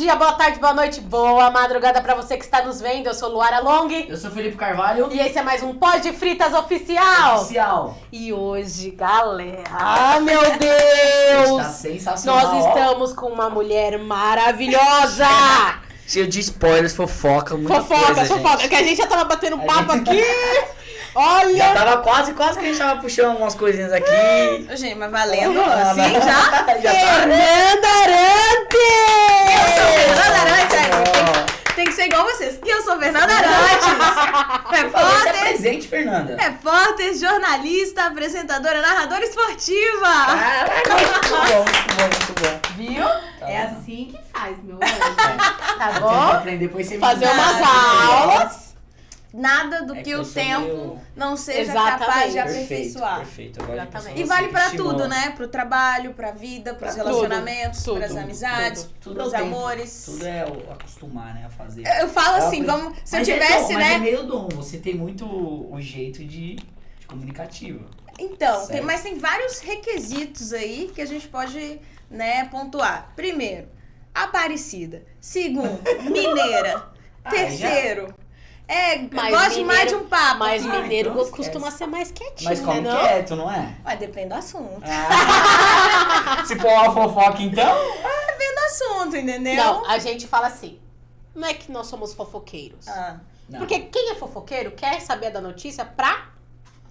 dia, boa tarde, boa noite, boa madrugada pra você que está nos vendo. Eu sou Luara Long. Eu sou Felipe Carvalho. E esse é mais um Pode Fritas Oficial. E hoje, galera, meu Deus! Está sensacional. Nós estamos com uma mulher maravilhosa. Cheio de spoilers, fofoca, muita coisa, fofoca. gente. Que a gente já tava batendo papo aqui. Olha! Já tava quase que a gente tava puxando umas coisinhas aqui. Gente, mas valendo assim já? Fernanda Arantes! Eu sou Fernanda Arantes, tem que ser igual vocês. E eu sou Fernanda Arantes. Você é presente, Fernanda. Repórter, jornalista, apresentadora, narradora esportiva. Caraca, muito bom. Viu? Tá É bom. assim que faz, meu anjo. Tá Eu bom? tenho que aprender, depois você me Fazer ensina. umas aulas. Nada do É que que o eu sou tempo meio- não seja Exatamente. capaz de Perfeito, aperfeiçoar. perfeito. Eu gosto de Exatamente. pessoas E vale assim pra que tudo, estimulam. né? Pro trabalho, pra vida, pros Pra relacionamentos, tudo, pras tudo, amizades, Tudo pros é o tempo. amores. Tudo é o acostumar, né, a fazer. Eu falo É assim, uma- como se eu Mas tivesse, dom, né? Mas é meio dom, você tem muito o jeito de comunicativo. Então, Sério? mas tem vários requisitos aí que a gente pode, né, pontuar. Primeiro, Aparecida. Segundo, mineira. Terceiro, Mas gosto mineiro- mais de um papo. Mas Ah, mineiro então costuma esquece. ser mais quietinho, Mas come né? Não? quieto, não é? Mas depende do assunto. Se for uma fofoca, então... Depende do assunto, entendeu? Não, a gente fala assim. Não é que nós somos fofoqueiros. Ah, Não. Porque quem é fofoqueiro quer saber da notícia pra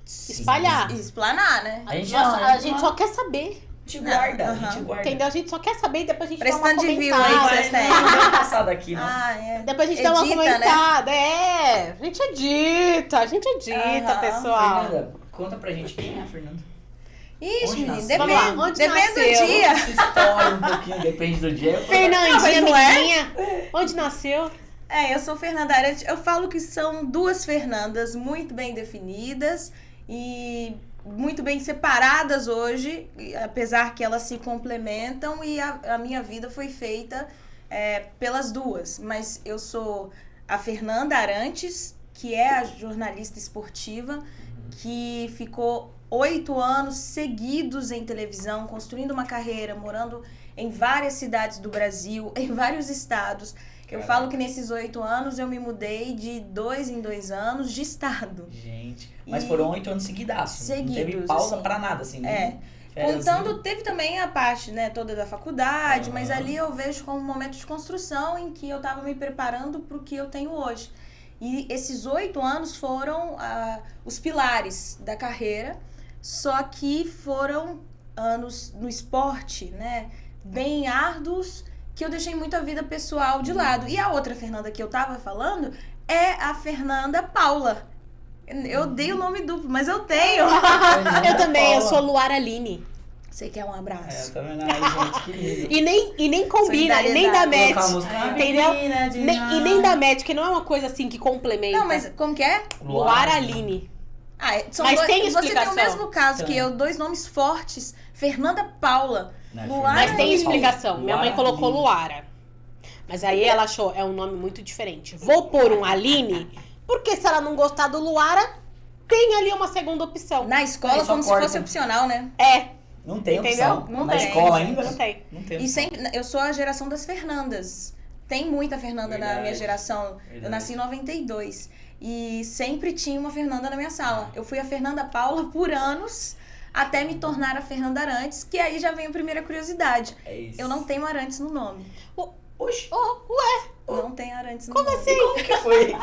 Sim. espalhar. explanar, né? A gente, Nossa, não, a gente só quer saber. A gente guarda, a Aham. gente guarda. Entendeu? A gente só quer saber e depois a gente Prestando dá uma de view aí que comentada. vocês têm. Não vai passar daqui, não. Ah, é. Depois a gente dá uma Edita, né? comentada. É, a gente edita, Aham. pessoal. Fernanda, conta pra gente quem é a Fernanda. Ixi, Onde menino, nasceu? Vamos lá, depende, onde depende do nasceu? dia. Essa história um pouquinho, depende do dia. Não, Fernandinha, mas não é? menininha. Onde nasceu? Eu sou Fernanda Arantes. Eu falo que são duas Fernandas muito bem definidas e muito bem separadas hoje, apesar que elas se complementam e a minha vida foi feita pelas duas. Mas eu sou a Fernanda Arantes, que é a jornalista esportiva, que ficou 8 anos seguidos em televisão, construindo uma carreira, morando em várias cidades do Brasil, em vários estados. Eu Caraca. falo que nesses 8 anos eu me mudei de 2 em 2 anos de estado. Gente, mas E- foram 8 anos seguidaços. Não teve Seguidos, pausa assim. pra nada, assim. É. Contando, teve também a parte, né, toda da faculdade, Aham. mas ali eu vejo como um momento de construção em que eu estava me preparando para o que eu tenho hoje. E esses 8 anos foram os pilares da carreira, só que foram anos no esporte, né, bem árduos, que eu deixei muito a vida pessoal de lado. E a outra Fernanda que eu tava falando é a Fernanda Paula. Eu dei o nome duplo, mas eu tenho. Eu também, eu sou Luara Aline. Você quer um abraço? Tá vendo aí, gente? Que lindo. E nem combina, e nem dá Solidariedade. match. Colocar a música, Entendeu? menina de E nem dá match, que não é uma coisa assim que complementa. Não, mas como que é? Luara Aline. São Mas dois, tem você tem explicação. o mesmo caso que Tem. eu, 2 nomes fortes. Fernanda Paula. Não, Luara Mas tem Aline. explicação. Minha mãe Luara colocou Aline. Luara. Mas aí ela achou, é um nome muito diferente. Vou pôr um Aline, porque se ela não gostar do Luara, tem ali uma segunda opção. Na escola, Aí só como se corta. fosse opcional, né? Não tem Entendeu? opção. Não Na tem, escola gente. ainda? Não tem. Não tem E opção. sempre, eu sou a geração das Fernandas. Tem muita Fernanda na Verdade. minha geração. Verdade. Eu nasci em 92. E sempre tinha uma Fernanda na minha sala. Eu fui a Fernanda Paula por anos, até me tornar a Fernanda Arantes, que aí já vem a primeira curiosidade. É isso. Eu não tenho Arantes no nome. Oxi, Não tem Arantes no Como nome. assim? como que foi?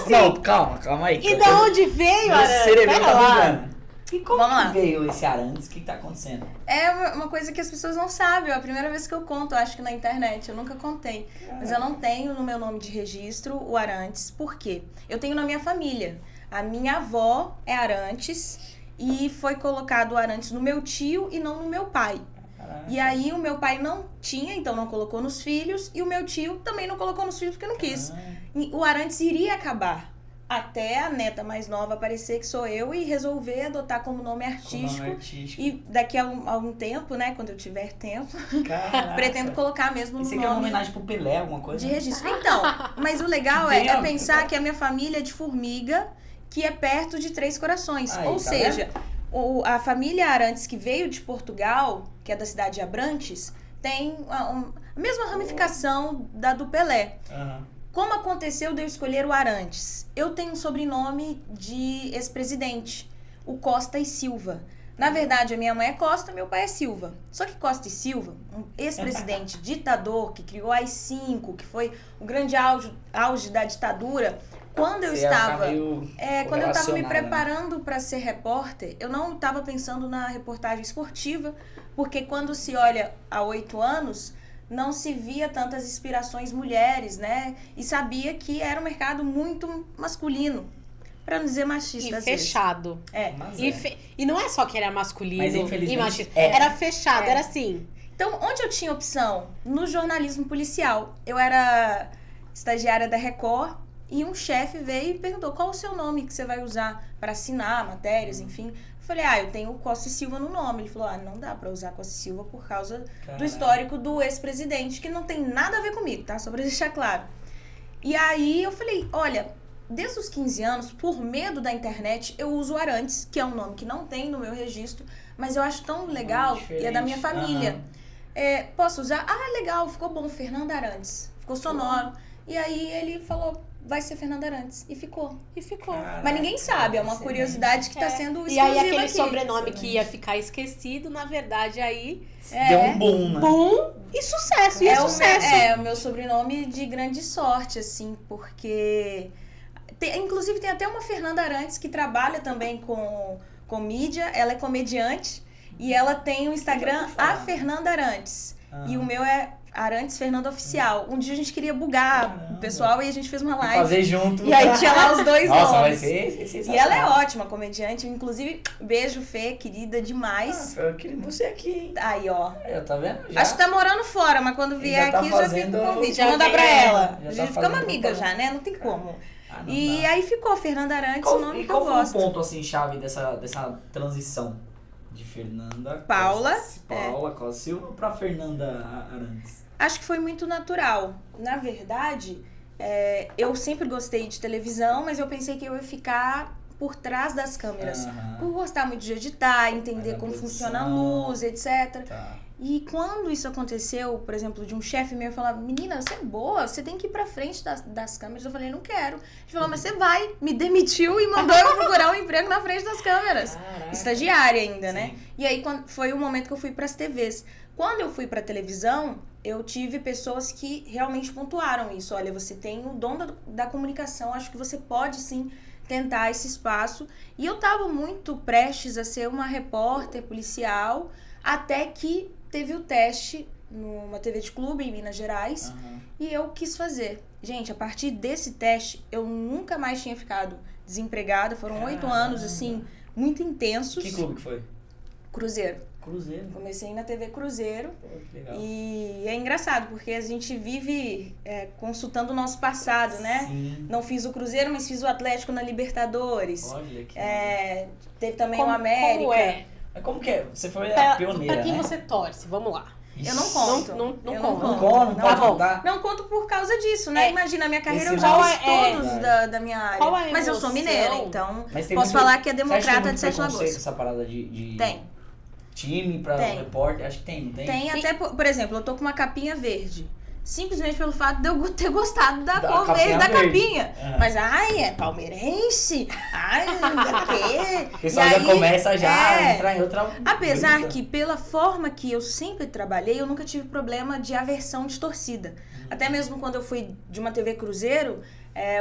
Não, calma aí. E da onde veio, Meu Arantes? cerebro Pera tá lá. bugando. E como Vamos que lá. veio esse Arantes? O que tá acontecendo? É uma coisa que as pessoas não sabem. É a primeira vez que eu conto, acho que na internet. Eu nunca contei. Mas eu não tenho no meu nome de registro o Arantes. Por quê? Eu tenho na minha família. A minha avó é Arantes e foi colocado o Arantes no meu tio e não no meu pai. Caraca. E aí o meu pai não tinha, então não colocou nos filhos. E o meu tio também não colocou nos filhos porque não quis. E o Arantes iria acabar. Até a neta mais nova aparecer, que sou eu, e resolver adotar como nome Com artístico. nome artístico. E daqui a algum tempo, né, quando eu tiver tempo, Caraca. pretendo colocar mesmo no Isso aqui é uma nome homenagem pro Pelé, alguma coisa? de registro. Então, mas o legal é Entendo. pensar que a minha família é de Formiga, que é perto de Três Corações. Aí, Ou tá seja, a família Arantes que veio de Portugal, que é da cidade de Abrantes, tem a mesma ramificação da do Pelé. Aham. Como aconteceu de eu escolher o Arantes? Eu tenho um sobrenome de ex-presidente, o Costa e Silva. Na verdade, a minha mãe é Costa, meu pai é Silva. Só que Costa e Silva, um ex-presidente ditador que criou a AI-5, que foi o grande auge da ditadura, quando eu estava me preparando para ser repórter, eu não estava pensando na reportagem esportiva, porque quando se olha há 8 anos, não se via tantas inspirações mulheres, né? E sabia que era um mercado muito masculino, para não dizer machista. E fechado. Mas E não é só que era masculino Mas, e infelizmente, machista. Era fechado, era assim. Então, onde eu tinha opção? No jornalismo policial. Eu era estagiária da Record e um chefe veio e perguntou qual o seu nome que você vai usar para assinar matérias, enfim. Eu falei, eu tenho Costa e Silva no nome. Ele falou, não dá para usar Costa e Silva por causa do histórico do ex-presidente, que não tem nada a ver comigo, tá? Só para deixar claro. E aí eu falei, olha, desde os 15 anos, por medo da internet, eu uso Arantes, que é um nome que não tem no meu registro, mas eu acho tão legal e é da minha família. Posso usar? Legal, ficou bom, Fernanda Arantes. Ficou sonoro. E aí ele falou, vai ser Fernanda Arantes. E ficou. Caraca, mas ninguém sabe, é uma curiosidade que está sendo exclusiva. E aí aquele aqui. sobrenome que ia ficar esquecido, na verdade, aí... Deu um boom, né? Boom e sucesso, sucesso. O meu sobrenome de grande sorte, assim, porque... inclusive tem até uma Fernanda Arantes que trabalha também com mídia, ela é comediante e ela tem o Instagram A Fernanda Arantes. E o meu é Arantes Fernanda Oficial. Um dia a gente queria bugar o pessoal e a gente fez uma live. Fazer junto. E aí tinha lá os dois Nossa, vai nomes. ser E ela é ótima comediante, inclusive, beijo, Fê, querida demais. Eu queria você aqui, hein? Aí, ó. Tá vendo? Já. Acho que tá morando fora, mas quando vier Já tá aqui fazendo- já fica o convite. já Manda vem, pra ela. já A tá gente ficamos fazendo amigas já, propaganda. né? Não tem como. Não E dá. aí ficou Fernanda Arantes, o nome E que eu qual foi o gosto. ponto, assim, chave dessa transição? De Fernanda Paula, Costa Silva pra Fernanda Arantes? Acho que foi muito natural. Na verdade, eu sempre gostei de televisão, mas eu pensei que eu ia ficar por trás das câmeras. Por gostar muito de editar, entender Da como produção. funciona a luz, etc. Tá. E quando isso aconteceu, por exemplo, de um chefe meu falar, menina, você é boa, você tem que ir pra frente das câmeras. Eu falei, não quero. Ele falou, mas você vai. Me demitiu e mandou eu procurar um emprego na frente das câmeras. Caraca. Estagiária ainda, né? Sim. E aí foi o momento que eu fui pras TVs. Quando eu fui pra televisão, eu tive pessoas que realmente pontuaram isso. Olha, você tem o dom da comunicação, acho que você pode sim tentar esse espaço. E eu tava muito prestes a ser uma repórter policial, até que teve o teste numa TV de clube em Minas Gerais e eu quis fazer. Gente, a partir desse teste, eu nunca mais tinha ficado desempregada. Foram 8 anos, assim, muito intensos. Que clube que foi? Cruzeiro. Cruzeiro. Comecei na TV Cruzeiro. Pô, que legal. E é engraçado, porque a gente vive consultando o nosso passado, né? Sim. Não fiz o Cruzeiro, mas fiz o Atlético na Libertadores. Olha que... Teve também o América. Como é? Mas como que é? Você foi a pioneira, Pra quem né? você torce? Vamos lá. Eu não conto. Não Eu conta. Não conto. pode Tá bom. contar. Não conto por causa disso, né? Imagina, a minha carreira eu Esse já não fiz é- todos é. da minha área. Qual a Mas eu sou emoção? mineira, então Mas tem posso muito- falar que é Você acha que tem democrata muito de Sete preconceito Lagoas. essa parada de Tem. time pra Tem. repórter? Acho que tem, não tem? Tem até, por exemplo, eu tô com uma capinha verde. Simplesmente pelo fato de eu ter gostado da cor verde capinha da verde. capinha. É. Mas, é palmeirense? Não sei o quê. O pessoal E já aí, começa a entrar em outra... Apesar brisa. que, pela forma que eu sempre trabalhei, eu nunca tive problema de aversão de torcida. Até mesmo quando eu fui de uma TV Cruzeiro,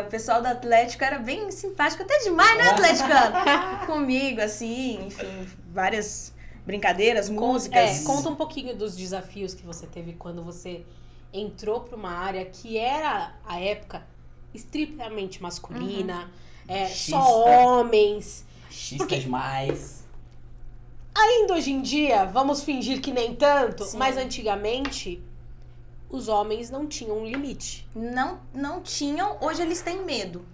o pessoal da Atlético era bem simpático, até demais, né, atleticano? Comigo, assim, enfim, várias brincadeiras, músicas. Conta um pouquinho dos desafios que você teve quando você entrou pra uma área que era, à época, estritamente masculina, Machista. só homens. Machista demais. Ainda hoje em dia, vamos fingir que nem tanto, Sim. mas antigamente os homens não tinham um limite. Não tinham, hoje eles têm medo.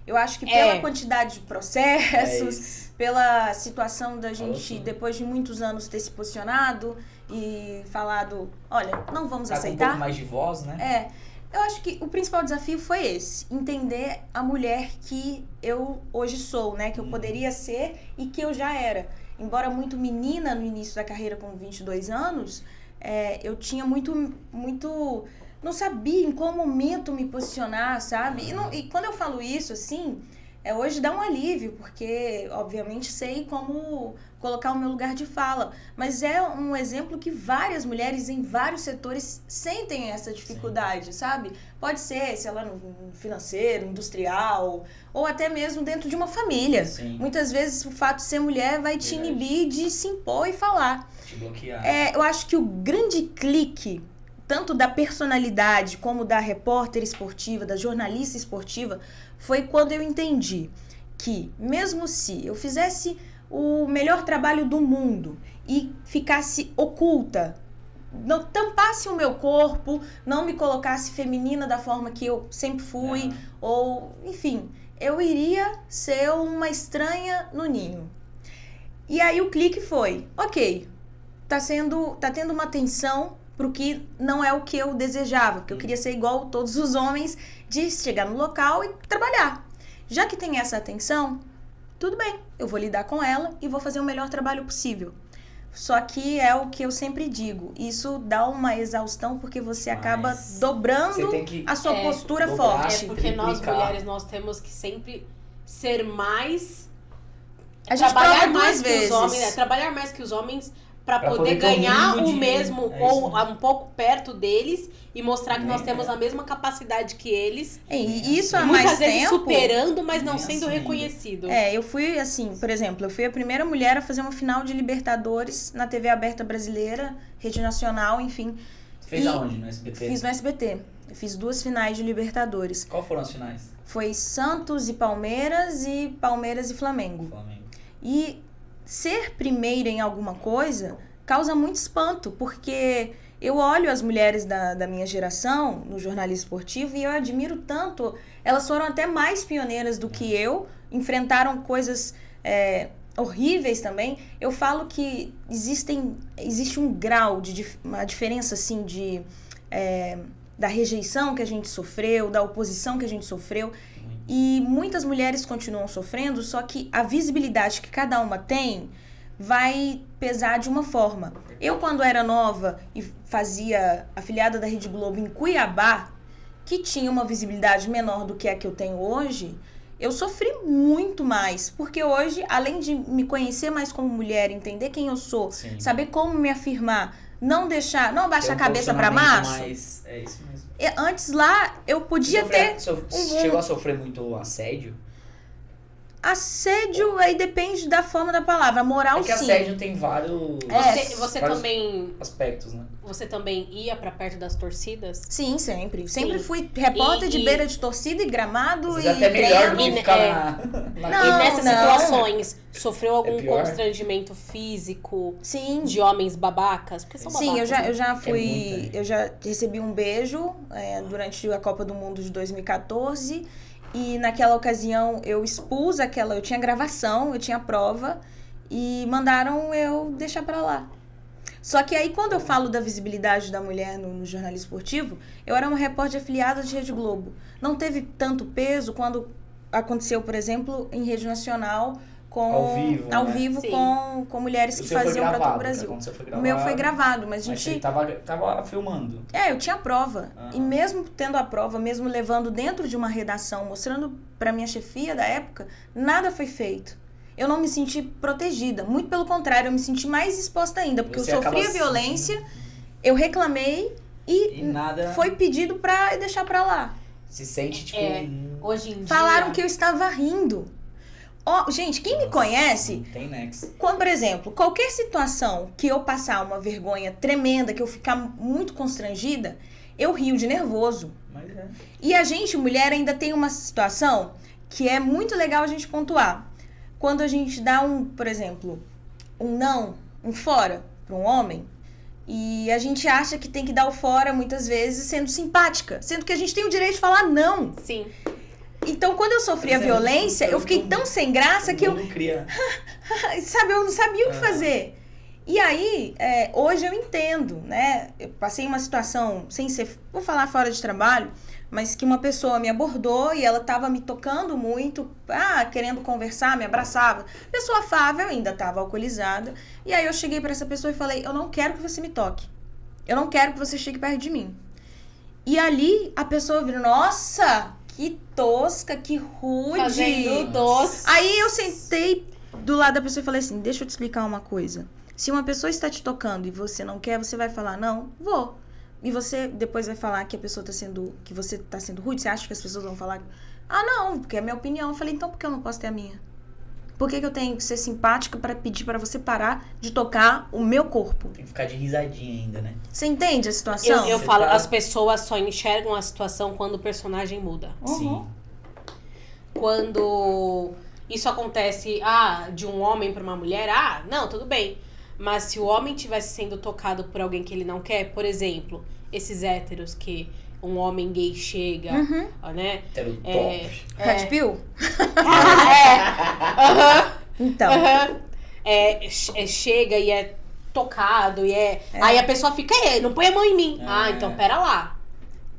Eu acho que pela quantidade de processos, isso. pela situação da gente, tudo. depois de muitos anos, ter se posicionado e falado, olha, não vamos Tá com um aceitar. pouco mais de voz, né? Eu acho que o principal desafio foi esse, entender a mulher que eu hoje sou, né? Que eu poderia ser e que eu já era. Embora muito menina no início da carreira com 22 anos, eu tinha muito... Não sabia em qual momento me posicionar, sabe? E quando eu falo isso, assim, hoje dá um alívio, porque, obviamente, sei como colocar o meu lugar de fala. Mas é um exemplo que várias mulheres em vários setores sentem essa dificuldade, sabe? Pode ser, sei lá, no financeiro, industrial, ou até mesmo dentro de uma família. Sim. Muitas vezes o fato de ser mulher vai te inibir de se impor e falar. Te bloquear. Eu acho que o grande clique, tanto da personalidade como da repórter esportiva, da jornalista esportiva, foi quando eu entendi que, mesmo se eu fizesse o melhor trabalho do mundo e ficasse oculta, não tampasse o meu corpo, não me colocasse feminina da forma que eu sempre fui, ou, enfim, eu iria ser uma estranha no ninho. E aí o clique foi, ok, tá tendo uma atenção pro que não é o que eu desejava, porque eu queria ser igual a todos os homens, de chegar no local e trabalhar. Já que tem essa atenção, tudo bem, eu vou lidar com ela e vou fazer o melhor trabalho possível. Só que é o que eu sempre digo, isso dá uma exaustão porque você acaba dobrando a sua postura forte. É porque nós mulheres, nós temos que sempre ser mais... A gente trabalhar prova mais duas que vezes. os homens, trabalhar mais que os homens para Pra poder poder ter um ganhar mínimo o de- mesmo é ou isso um pouco perto deles e mostrar que Nem nós temos é. a mesma capacidade que eles. E isso há Muitas mais vezes tempo... superando, mas não Nem sendo assim. reconhecido. Eu fui assim, por exemplo, eu fui a primeira mulher a fazer uma final de Libertadores na TV aberta brasileira, Rede Nacional, enfim. Você fez E aonde? No SBT? Fiz no SBT. Eu fiz 2 finais de Libertadores. Qual foram as finais? Foi Santos e Palmeiras e Flamengo. Flamengo. E ser primeira em alguma coisa causa muito espanto, porque eu olho as mulheres da minha geração no jornalismo esportivo e eu admiro tanto. Elas foram até mais pioneiras do que eu, enfrentaram coisas horríveis também. Eu falo que existe um grau uma diferença assim da rejeição que a gente sofreu, da oposição que a gente sofreu. E muitas mulheres continuam sofrendo, só que a visibilidade que cada uma tem vai pesar de uma forma. Eu, quando era nova e fazia afiliada da Rede Globo em Cuiabá, que tinha uma visibilidade menor do que a que eu tenho hoje, eu sofri muito mais. Porque hoje, além de me conhecer mais como mulher, entender quem eu sou, Sim. saber como me afirmar, não abaixar Ter a cabeça pra posicionamento macho. mais- É isso mesmo. Antes lá, eu podia ter... Chegou a sofrer muito assédio? Assédio, aí depende da forma da palavra. Moral, É que sim. assédio tem vários, Você vários também aspectos, né? Você também ia pra perto das torcidas? Sim, sempre. Sempre Sim. fui repórter de E- beira de torcida e gramado Às e vezes até melhor do treino. que ficar é. na Não, E nessas não. situações, sofreu algum pior? constrangimento físico Sim. de homens babacas? Porque são babacas, Sim, eu já muito, fui. né? Eu já recebi um beijo durante a Copa do Mundo de 2014. E naquela ocasião eu expus eu tinha gravação, eu tinha prova. E mandaram eu deixar pra lá. Só que aí, quando eu falo da visibilidade da mulher no jornalismo esportivo, eu era uma repórter afiliada de Rede Globo. Não teve tanto peso quando aconteceu, por exemplo, em Rede Nacional, Ao vivo, né? Sim. com mulheres O que seu foi faziam para todo o gravado, o que Brasil. aconteceu foi O meu foi gravado, gravado, mas a Mas gente... você tava filmando. eu tinha prova. Ah. E mesmo tendo a prova, mesmo levando dentro de uma redação, mostrando pra minha chefia da época, nada foi feito. Eu não me senti protegida. Muito pelo contrário, eu me senti mais exposta ainda. Porque Você eu acaba sofria se violência, eu reclamei E nada foi pedido pra deixar pra lá. se sente, tipo... Hoje em dia... Falaram que eu estava rindo. Gente, quem me conhece... Não tem nexo. Quando, por exemplo, qualquer situação que eu passar uma vergonha tremenda, que eu ficar muito constrangida, eu rio de nervoso. Mas é. E a gente, mulher, ainda tem uma situação que é muito legal a gente pontuar. Quando a gente dá por exemplo, um não, um fora para um homem, e a gente acha que tem que dar o fora, muitas vezes, sendo simpática, sendo que a gente tem o direito de falar não. Sim. Então, quando eu sofri a Mas é violência, muito- eu fiquei tão sem graça que eu Não cria... sabe, eu não sabia o que fazer. E aí, hoje eu entendo, né? Eu passei uma situação, sem ser, vou falar fora de trabalho, mas que uma pessoa me abordou e ela estava me tocando muito, querendo conversar, me abraçava. Pessoa afável, ainda estava alcoolizada. E aí eu cheguei para essa pessoa e falei, eu não quero que você me toque. Eu não quero que você chegue perto de mim. E ali a pessoa vira, nossa, que tosca, que rude. Fazendo doce. Aí eu sentei do lado da pessoa e falei assim, deixa eu te explicar uma coisa. Se uma pessoa está te tocando e você não quer, você vai falar, não, vou. E você depois vai falar que a pessoa que você tá sendo rude? Você acha que as pessoas vão falar? Ah, não, porque é a minha opinião. Eu falei, então por que eu não posso ter a minha? Por que eu tenho que ser simpática para pedir para você parar de tocar o meu corpo? Tem que ficar de risadinha ainda, né? Você entende a situação? Eu Você falo, tá- as pessoas só enxergam a situação quando o personagem muda. Sim. Quando isso acontece, de um homem pra uma mulher, não, tudo bem. Mas se o homem estivesse sendo tocado por alguém que ele não quer, por exemplo, esses héteros que um homem gay chega, né? Hétero É, top. Red Pill? Aham. Então. Chega e é tocado, aí a pessoa fica, não põe a mão em mim. Então pera lá.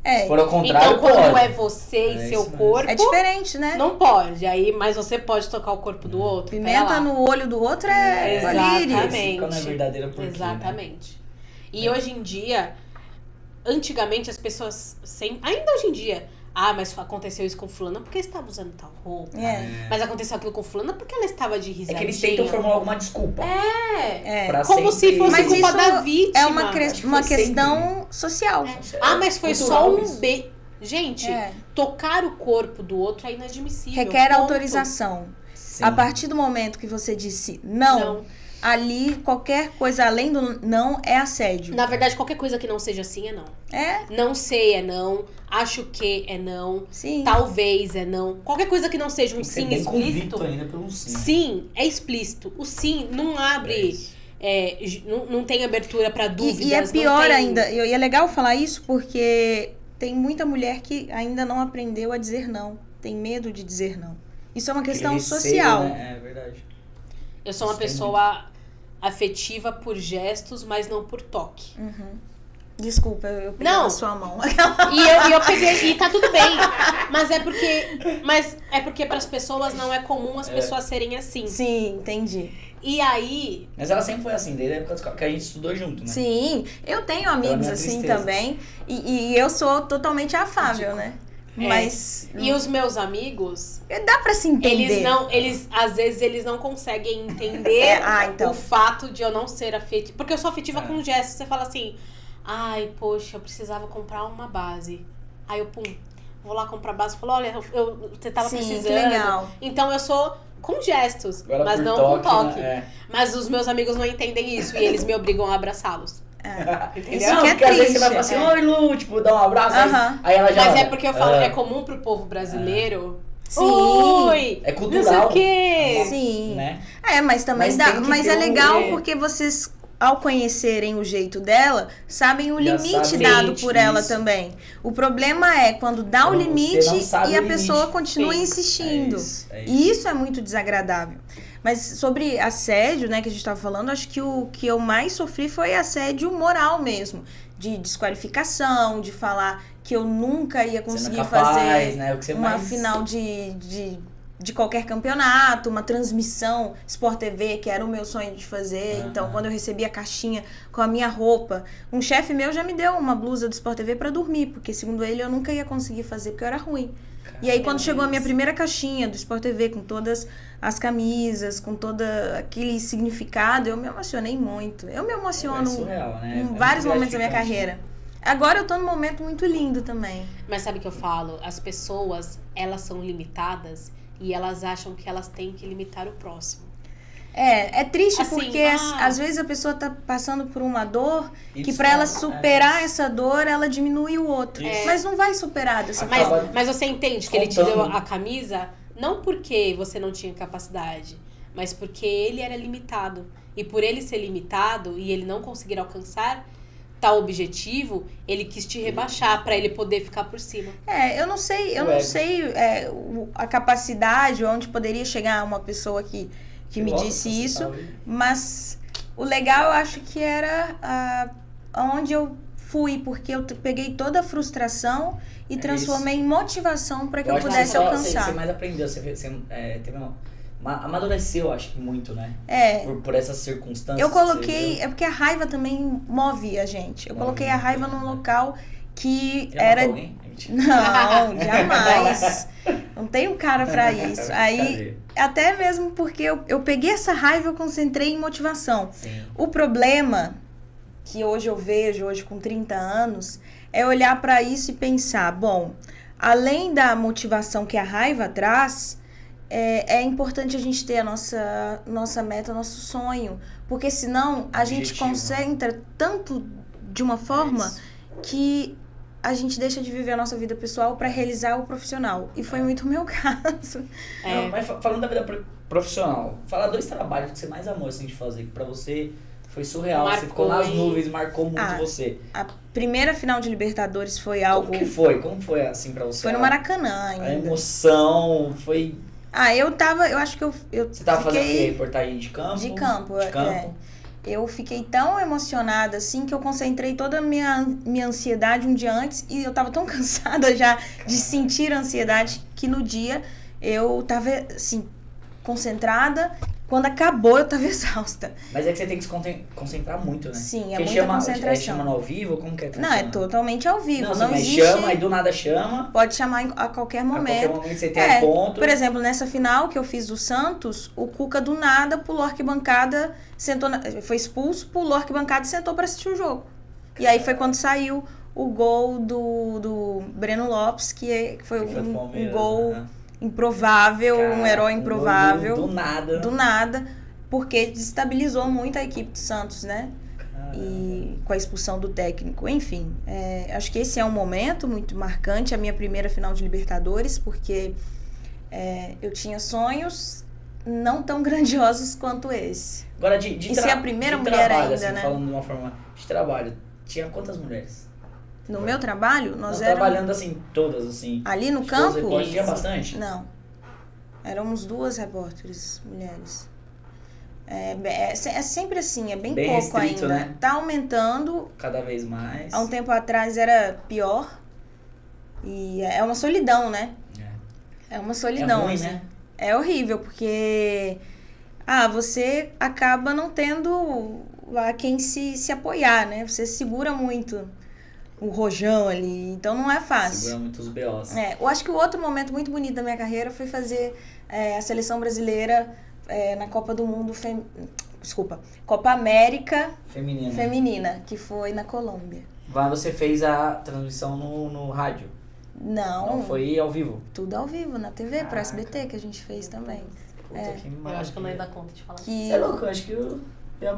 Se for ao contrário, Então quando pode. é você e seu isso mesmo. corpo, É diferente, né? não pode. Aí, mas você pode tocar o corpo do outro. pera Pimenta lá. no olho do outro é Exatamente. lírio. Quando é verdadeira por quê, né? Exatamente. E hoje em dia, antigamente as pessoas ainda hoje em dia, mas aconteceu isso com fulana porque estava usando tal roupa. Mas aconteceu aquilo com fulana porque ela estava de É risadinha. que eles tentam formular alguma desculpa. Pra Como sempre- se fosse Mas culpa isso da vítima. É uma, Acho que uma foi sempre. questão social. Mas foi Cultural só um isso. beijo. Gente, tocar o corpo do outro é inadmissível. Requer ponto. autorização. Sim. A partir do momento que você disse não, ali qualquer coisa além do não é assédio. Na verdade, qualquer coisa que não seja assim é não. Não sei é não. Acho que é não. Sim. Talvez é não. Qualquer coisa que não seja um Tem que ser sim bem explícito. convicto ainda pelo sim. Sim, é explícito. O sim não É abre. isso. Não tem abertura pra dúvidas. E é não pior tem- ainda. E é legal falar isso porque tem muita mulher que ainda não aprendeu a dizer não. Tem medo de dizer não. Isso é uma questão Aquele social. receio, né? É verdade. Eu sou uma Isso tem pessoa afetiva por gestos, mas não por toque. Desculpa, eu peguei Não. na sua mão. E eu peguei, e tá tudo bem. Mas é porque pras pessoas não é comum as pessoas serem assim. Sim, entendi. E aí, Mas ela sempre foi assim, desde a época que a gente estudou junto, né? Sim, eu tenho amigos minha assim tristeza. também. E eu sou totalmente afável, né? Mas e os meus amigos, dá pra se entender. às vezes eles não conseguem entender Então. o fato de eu não ser afetiva. Porque eu sou afetiva com gestos. Você fala assim, poxa, eu precisava comprar uma base. Aí eu, vou lá comprar base. Falou, olha, você tava Sim, precisando. que legal. Então eu sou com gestos, Agora mas por não toque, com toque. né? Mas os meus amigos não entendem isso e eles me obrigam a abraçá-los. Entendeu? Isso Não, que é porque às vezes você vai triste, falar assim, oi Lu, tipo, dá um abraço, Aham. aí ela já... Mas é porque eu falo, é comum pro povo brasileiro. Sim. Oi! É Não sei cultural. o quê. Sim. Né? Mas também Mas dá. tem que Mas ter é legal um- porque vocês, ao conhecerem o jeito dela, sabem o Já limite sabe dado isso. por ela também. O problema é quando dá o Quando você limite não sabe e a o pessoa limite. continua Sim. insistindo. É isso. E isso é muito desagradável. Mas sobre assédio, né, que a gente tava falando, acho que o que eu mais sofri foi assédio moral mesmo. De desqualificação, de falar que eu nunca ia Você conseguir não é capaz, fazer né? O que você uma mais... final de qualquer campeonato, uma transmissão Sport TV, que era o meu sonho de fazer. Então, quando eu recebi a caixinha com a minha roupa, um chefe meu já me deu uma blusa do Sport TV pra dormir, porque segundo ele eu nunca ia conseguir fazer, porque eu era ruim. E aí, quando chegou a minha primeira caixinha do Sport TV, com todas as camisas, com todo aquele significado, eu me emocionei muito. Eu me emociono É surreal, né? em É vários muito momentos da minha gratificante. carreira. Agora eu tô num momento muito lindo também. Mas sabe o que eu falo? As pessoas, elas são limitadas e elas acham que elas têm que limitar o próximo. É triste Assim, porque às vezes a pessoa tá passando por uma dor que Isso, pra ela é. superar essa dor, ela diminui o outro. Isso. Mas não vai superar dessa Mas, forma. mas você entende que ele te deu Contando. a camisa não porque você não tinha capacidade, mas porque ele era limitado. E por ele ser limitado e ele não conseguir alcançar tal objetivo, ele quis te rebaixar pra ele poder ficar por cima. Eu não sei O ego. a capacidade, onde poderia chegar uma pessoa que me Nossa, disse você isso, sabe. mas o legal eu acho que era onde eu fui, porque eu peguei toda a frustração e transformei em motivação para que eu acho que pudesse você alcançar. Você mais aprendeu, você teve amadureceu, acho que muito, né? Por essas circunstâncias. Eu coloquei... É porque a raiva também move a gente. Eu coloquei a raiva num local que Já era... matou alguém? Não, jamais. Não tenho cara pra isso. Aí, até mesmo porque eu peguei essa raiva e eu concentrei em motivação. Sim. O problema que hoje eu vejo, hoje com 30 anos, é olhar pra isso e pensar, bom, além da motivação que a raiva traz, é importante a gente ter a nossa meta, nosso sonho. Porque senão a gente concentra tanto de uma forma que a gente deixa de viver a nossa vida pessoal para realizar o profissional. E foi muito o meu caso. Não, mas falando da vida profissional, fala 2 trabalhos que você mais amou assim, de fazer, que pra você foi surreal, você ficou nas nuvens, marcou muito você. A primeira final de Libertadores foi algo... Como que foi? Como foi assim pra você? Foi no Maracanã ainda. A emoção, foi... eu acho que eu Você tava fazendo o quê? Reportagem de campo? De campo. Eu fiquei tão emocionada, assim, que eu concentrei toda a minha ansiedade um dia antes e eu tava tão cansada já de sentir a ansiedade que no dia eu tava, assim, concentrada. Quando acabou, eu tava exausta. Mas é que você tem que se concentrar muito, né? Sim, muita concentração. Chama no ao vivo? Como que é? Não, é totalmente ao vivo. Não mas existe... chama, aí do nada chama. Pode chamar a qualquer momento. A qualquer momento você tem ponto. Por exemplo, nessa final que eu fiz do Santos, o Cuca do nada pulou a arquibancada, foi expulso, pulou a arquibancada e sentou pra assistir o jogo. E aí foi quando saiu o gol do Breno Lopes, que foi um gol... Né? Improvável, um herói improvável. Do nada, porque desestabilizou muito a equipe do Santos, né? Caramba. E com a expulsão do técnico. Enfim, acho que esse é um momento muito marcante, a minha primeira final de Libertadores, porque eu tinha sonhos não tão grandiosos quanto esse. Agora, e ser a primeira mulher ainda, assim, né? Falando de uma forma de trabalho, tinha quantas mulheres? No meu trabalho, nós éramos... Trabalhando assim, todas assim. Ali no campo? Tinha bastante? Não. Éramos 2 repórteres mulheres. É sempre assim, é bem pouco restrito, ainda. Né? Tá aumentando. Cada vez mais. Há um tempo atrás era pior. E é uma solidão, né? É uma solidão. É ruim, assim. né? É horrível, porque você acaba não tendo a quem se apoiar, né? Você segura muito o rojão ali, então não é fácil. Segura muito os B.O.s. Eu acho que o outro momento muito bonito da minha carreira foi fazer a seleção brasileira na Copa do Mundo, Copa América Feminina, que foi na Colômbia. Você fez a transmissão no rádio? Não. Foi ao vivo? Tudo ao vivo, na TV, pro SBT, que a gente fez também. Eu acho que eu não ia dar conta de falar. Você é louco, eu acho que eu...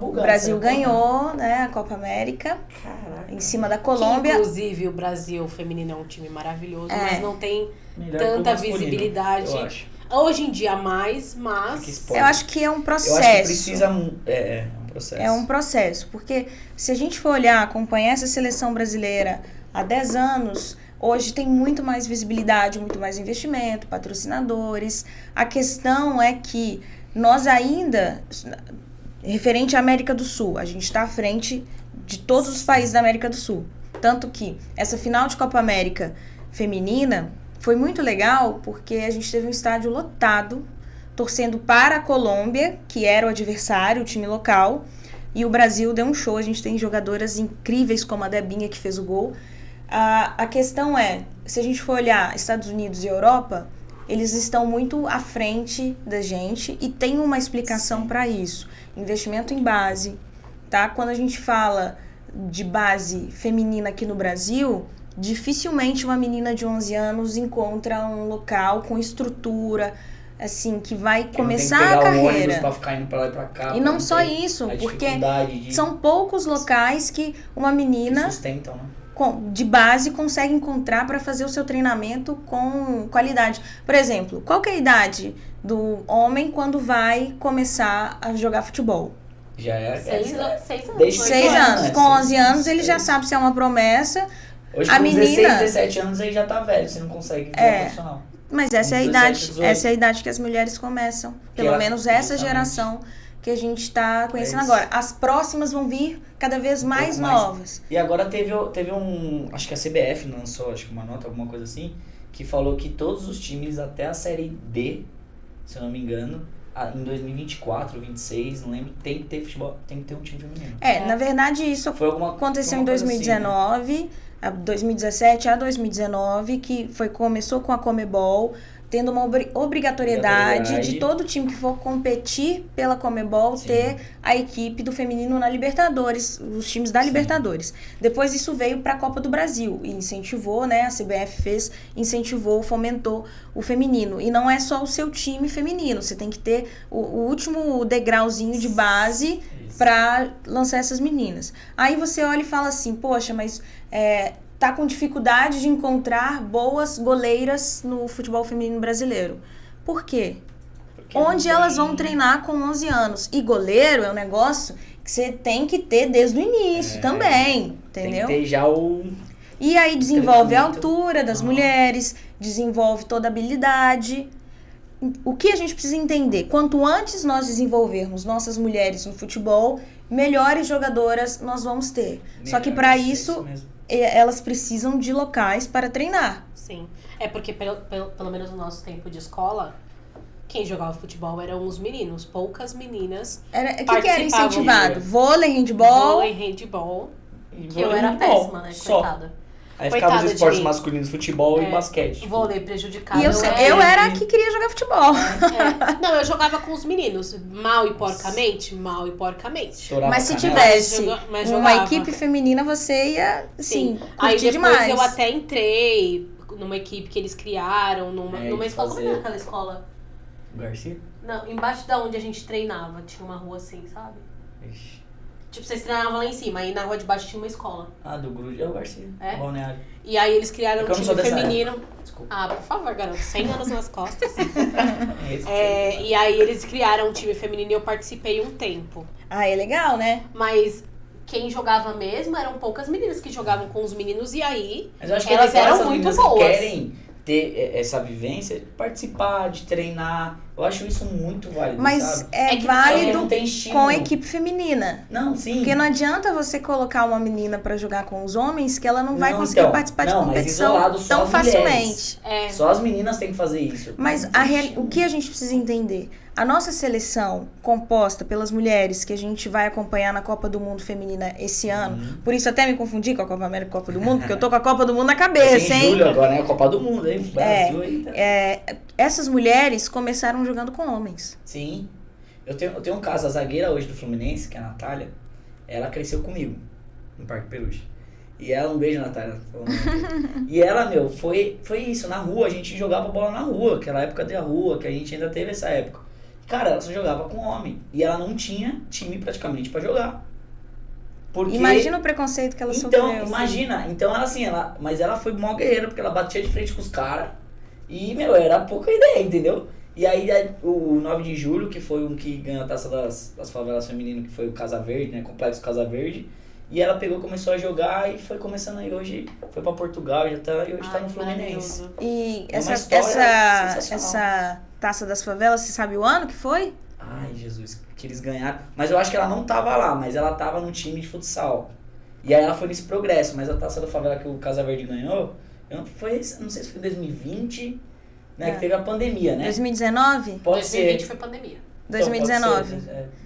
O Brasil ganhou, né, a Copa América. Caraca. Em cima da Colômbia. Que, inclusive, o Brasil feminino é um time maravilhoso, mas não tem tanta visibilidade. Eu acho. Hoje em dia mais, mas... Eu acho que é um processo. Eu acho que precisa... É um processo. É um processo, porque se a gente for olhar, acompanhar essa seleção brasileira há 10 anos... Hoje tem muito mais visibilidade, muito mais investimento, patrocinadores. A questão é que nós ainda... Referente à América do Sul, a gente está à frente de todos os países da América do Sul. Tanto que essa final de Copa América feminina foi muito legal porque a gente teve um estádio lotado, torcendo para a Colômbia, que era o adversário, o time local, e o Brasil deu um show. A gente tem jogadoras incríveis como a Debinha, que fez o gol. A questão é, se a gente for olhar Estados Unidos e Europa, eles estão muito à frente da gente e tem uma explicação para isso. Investimento em base, tá? Quando a gente fala de base feminina aqui no Brasil, dificilmente uma menina de 11 anos encontra um local com estrutura, assim, que vai começar a carreira. Pra ficar indo pra lá e pra cá, e não só isso, porque são poucos locais que uma menina... Que sustentam, né? De base consegue encontrar para fazer o seu treinamento com qualidade. Por exemplo, qual que é a idade do homem quando vai começar a jogar futebol? Já é 6 anos. Desde 6 anos. Com 11 anos ele já sabe se é uma promessa. Hoje a com menina, 16, 17 anos aí já tá velho, você não consegue virar profissional. Mas essa é a idade, essa é a idade que as mulheres começam. Pelo menos essa geração que a gente está conhecendo agora. As próximas vão vir cada vez mais novas. E agora teve acho que a CBF lançou, acho que uma nota, alguma coisa assim, que falou que todos os times até a Série D, se eu não me engano, em 2024, 2026, não lembro, tem que ter futebol, tem que ter um time feminino. Na verdade isso aconteceu em 2019, assim, 2017 a 2019, que começou com a Conmebol, tendo uma obrigatoriedade de todo time que for competir pela Conmebol ter a equipe do feminino na Libertadores, os times da Libertadores. Depois isso veio para a Copa do Brasil e incentivou, né? A CBF incentivou, fomentou o feminino. E não é só o seu time feminino, você tem que ter o último degrauzinho de base para lançar essas meninas. Aí você olha e fala assim, poxa, mas tá com dificuldade de encontrar boas goleiras no futebol feminino brasileiro. Por quê? Onde elas vão treinar com 11 anos? E goleiro é um negócio que você tem que ter desde o início também, entendeu? Tem que ter já o... E aí desenvolve a altura das mulheres, desenvolve toda a habilidade. O que a gente precisa entender? Quanto antes nós desenvolvermos nossas mulheres no futebol, melhores jogadoras nós vamos ter. Só que para isso elas precisam de locais para treinar. Sim. É porque, pelo menos no nosso tempo de escola, quem jogava futebol eram os meninos. Poucas meninas O que era incentivado? Vôlei, handball? Vôlei, handball. Que eu era péssima, né? Coitada. Aí ficava os esportes masculinos, futebol e basquete. Vôlei prejudicado. E eu era a que queria jogar futebol. Não, eu jogava com os meninos. Mal e porcamente. Mas se tivesse uma equipe feminina, você ia, assim, curtir demais. Aí depois eu até entrei numa equipe que eles criaram, numa escola. Como é aquela escola? Garcia? Não, embaixo da onde a gente treinava. Tinha uma rua assim, sabe? Ixi. Tipo, vocês treinavam lá em cima, aí na rua de baixo tinha uma escola. Do Grude é o Garcia. Balneário. E aí eles criaram um time feminino. Desculpa. Por favor, garoto, 100 anos nas costas. E aí eles criaram um time feminino e eu participei um tempo. É legal, né? Mas quem jogava mesmo eram poucas meninas que jogavam com os meninos e aí mas eu acho que elas eram muito boas. Que querem ter essa vivência, de participar, de treinar. Eu acho isso muito válido, mas sabe? É válido com a equipe feminina. Não, sim. Porque não adianta você colocar uma menina pra jogar com os homens que ela não vai conseguir participar de competição tão facilmente. Só as meninas têm que fazer isso. Mas o que a gente precisa entender? A nossa seleção, composta pelas mulheres que a gente vai acompanhar na Copa do Mundo Feminina esse ano, por isso até me confundi com a Copa América e a Copa do Mundo, porque eu tô com a Copa do Mundo na cabeça, hein? Em julho agora, né? A Copa do Mundo, hein? Brasil aí. Essas mulheres começaram jogando com homens. Sim. Eu tenho um caso, a zagueira hoje do Fluminense, que é a Natália, ela cresceu comigo no Parque Peruche. E ela, um beijo, Natália. E ela, foi isso, na rua, a gente jogava bola na rua, aquela época da rua, que a gente ainda teve essa época. Cara, ela só jogava com homem. E ela não tinha time praticamente pra jogar. Porque... Imagina o preconceito que ela sofreu. Então, imagina. Então, mas ela foi mó guerreira, porque ela batia de frente com os caras. E, era pouca ideia, entendeu? E aí, o 9 de julho, que foi um que ganhou a taça das favelas femininas, que foi o Casa Verde, né? Complexo Casa Verde. E ela começou a jogar e foi começando aí hoje. Foi pra Portugal e hoje tá no Fluminense. E essa taça das favelas, você sabe o ano que foi? Ai, Jesus, que eles ganharam. Mas eu acho que ela não tava lá, mas ela tava no time de futsal. E aí ela foi nesse progresso, mas a taça da favela que o Casa Verde ganhou, não sei se foi em 2020, né? Que teve a pandemia, né? 2019? Pode 2020 ser. Foi pandemia. 2019. 2019.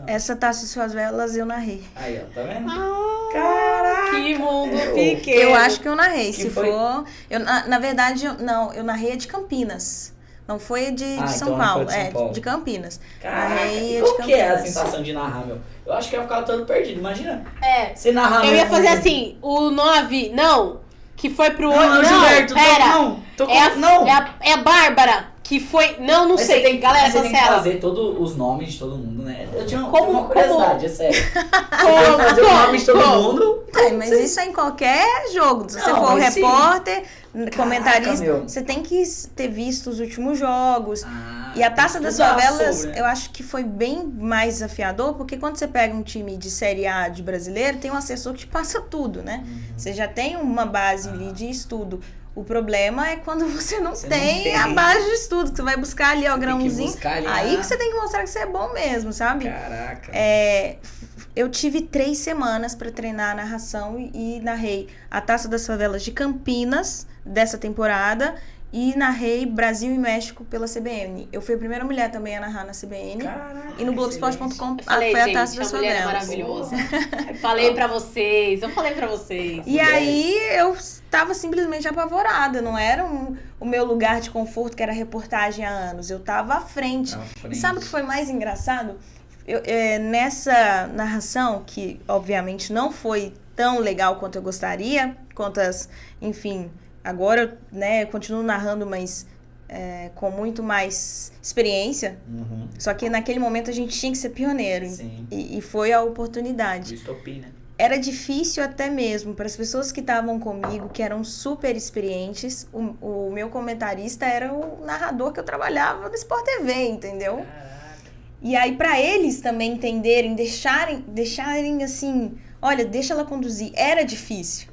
Essa taça das favelas eu narrei. Aí, ó, tá vendo? Caraca! Que mundo pequeno! Eu acho que eu narrei. Que foi? Na verdade, eu narrei a de Campinas. Não foi de São então Paulo, não foi de São Paulo. De Campinas. Caraca, e qual que é a sensação de narrar, meu? Eu acho que eu ia ficar todo perdido, imagina. Você narrar. Eu ia fazer assim, o 9, não, que foi pro 8, não, Gilberto, é a Bárbara, que foi, não sei, galera, você tem que fazer todos os nomes de todo mundo, né? Eu tinha uma curiosidade, é sério. Como fazer o nome de todo mundo. Mas isso é em qualquer jogo. Se você for repórter, comentarista, você tem que ter visto os últimos jogos. E a Taça das Favelas, eu acho que foi bem mais desafiador, porque quando você pega um time de Série A de brasileiro, tem um assessor que te passa tudo, né? Você já tem uma base ali de estudo. O problema é quando você não tem a base de estudo, que você vai buscar ali o grãozinho. Aí que você tem que mostrar que você é bom mesmo, sabe? Caraca. Eu tive 3 semanas para treinar a narração e narrei a Taça das Favelas de Campinas, dessa temporada, e narrei Brasil e México pela CBN. Eu fui a primeira mulher também a narrar na CBN. Caraca, E no excelente. Globoesporte.com Falei, foi a gente, Taça da a Sua mulher é Delas. maravilhosa. Falei pra vocês, eu falei pra vocês. E aí eu estava simplesmente apavorada, não era o meu lugar de conforto, que era reportagem há anos. Eu estava à frente. E sabe o que foi mais engraçado? Nessa narração, que obviamente não foi tão legal quanto eu gostaria, enfim, agora eu continuo narrando, mas com muito mais experiência. Uhum. Só que naquele momento a gente tinha que ser pioneiro. Sim. E foi a oportunidade. O estopim, né? Era difícil até mesmo para as pessoas que estavam comigo, que eram super experientes. O meu comentarista era o narrador que eu trabalhava no Sport TV, entendeu? Caraca. E aí, para eles também entenderem, deixarem assim, olha, deixa ela conduzir. Era difícil,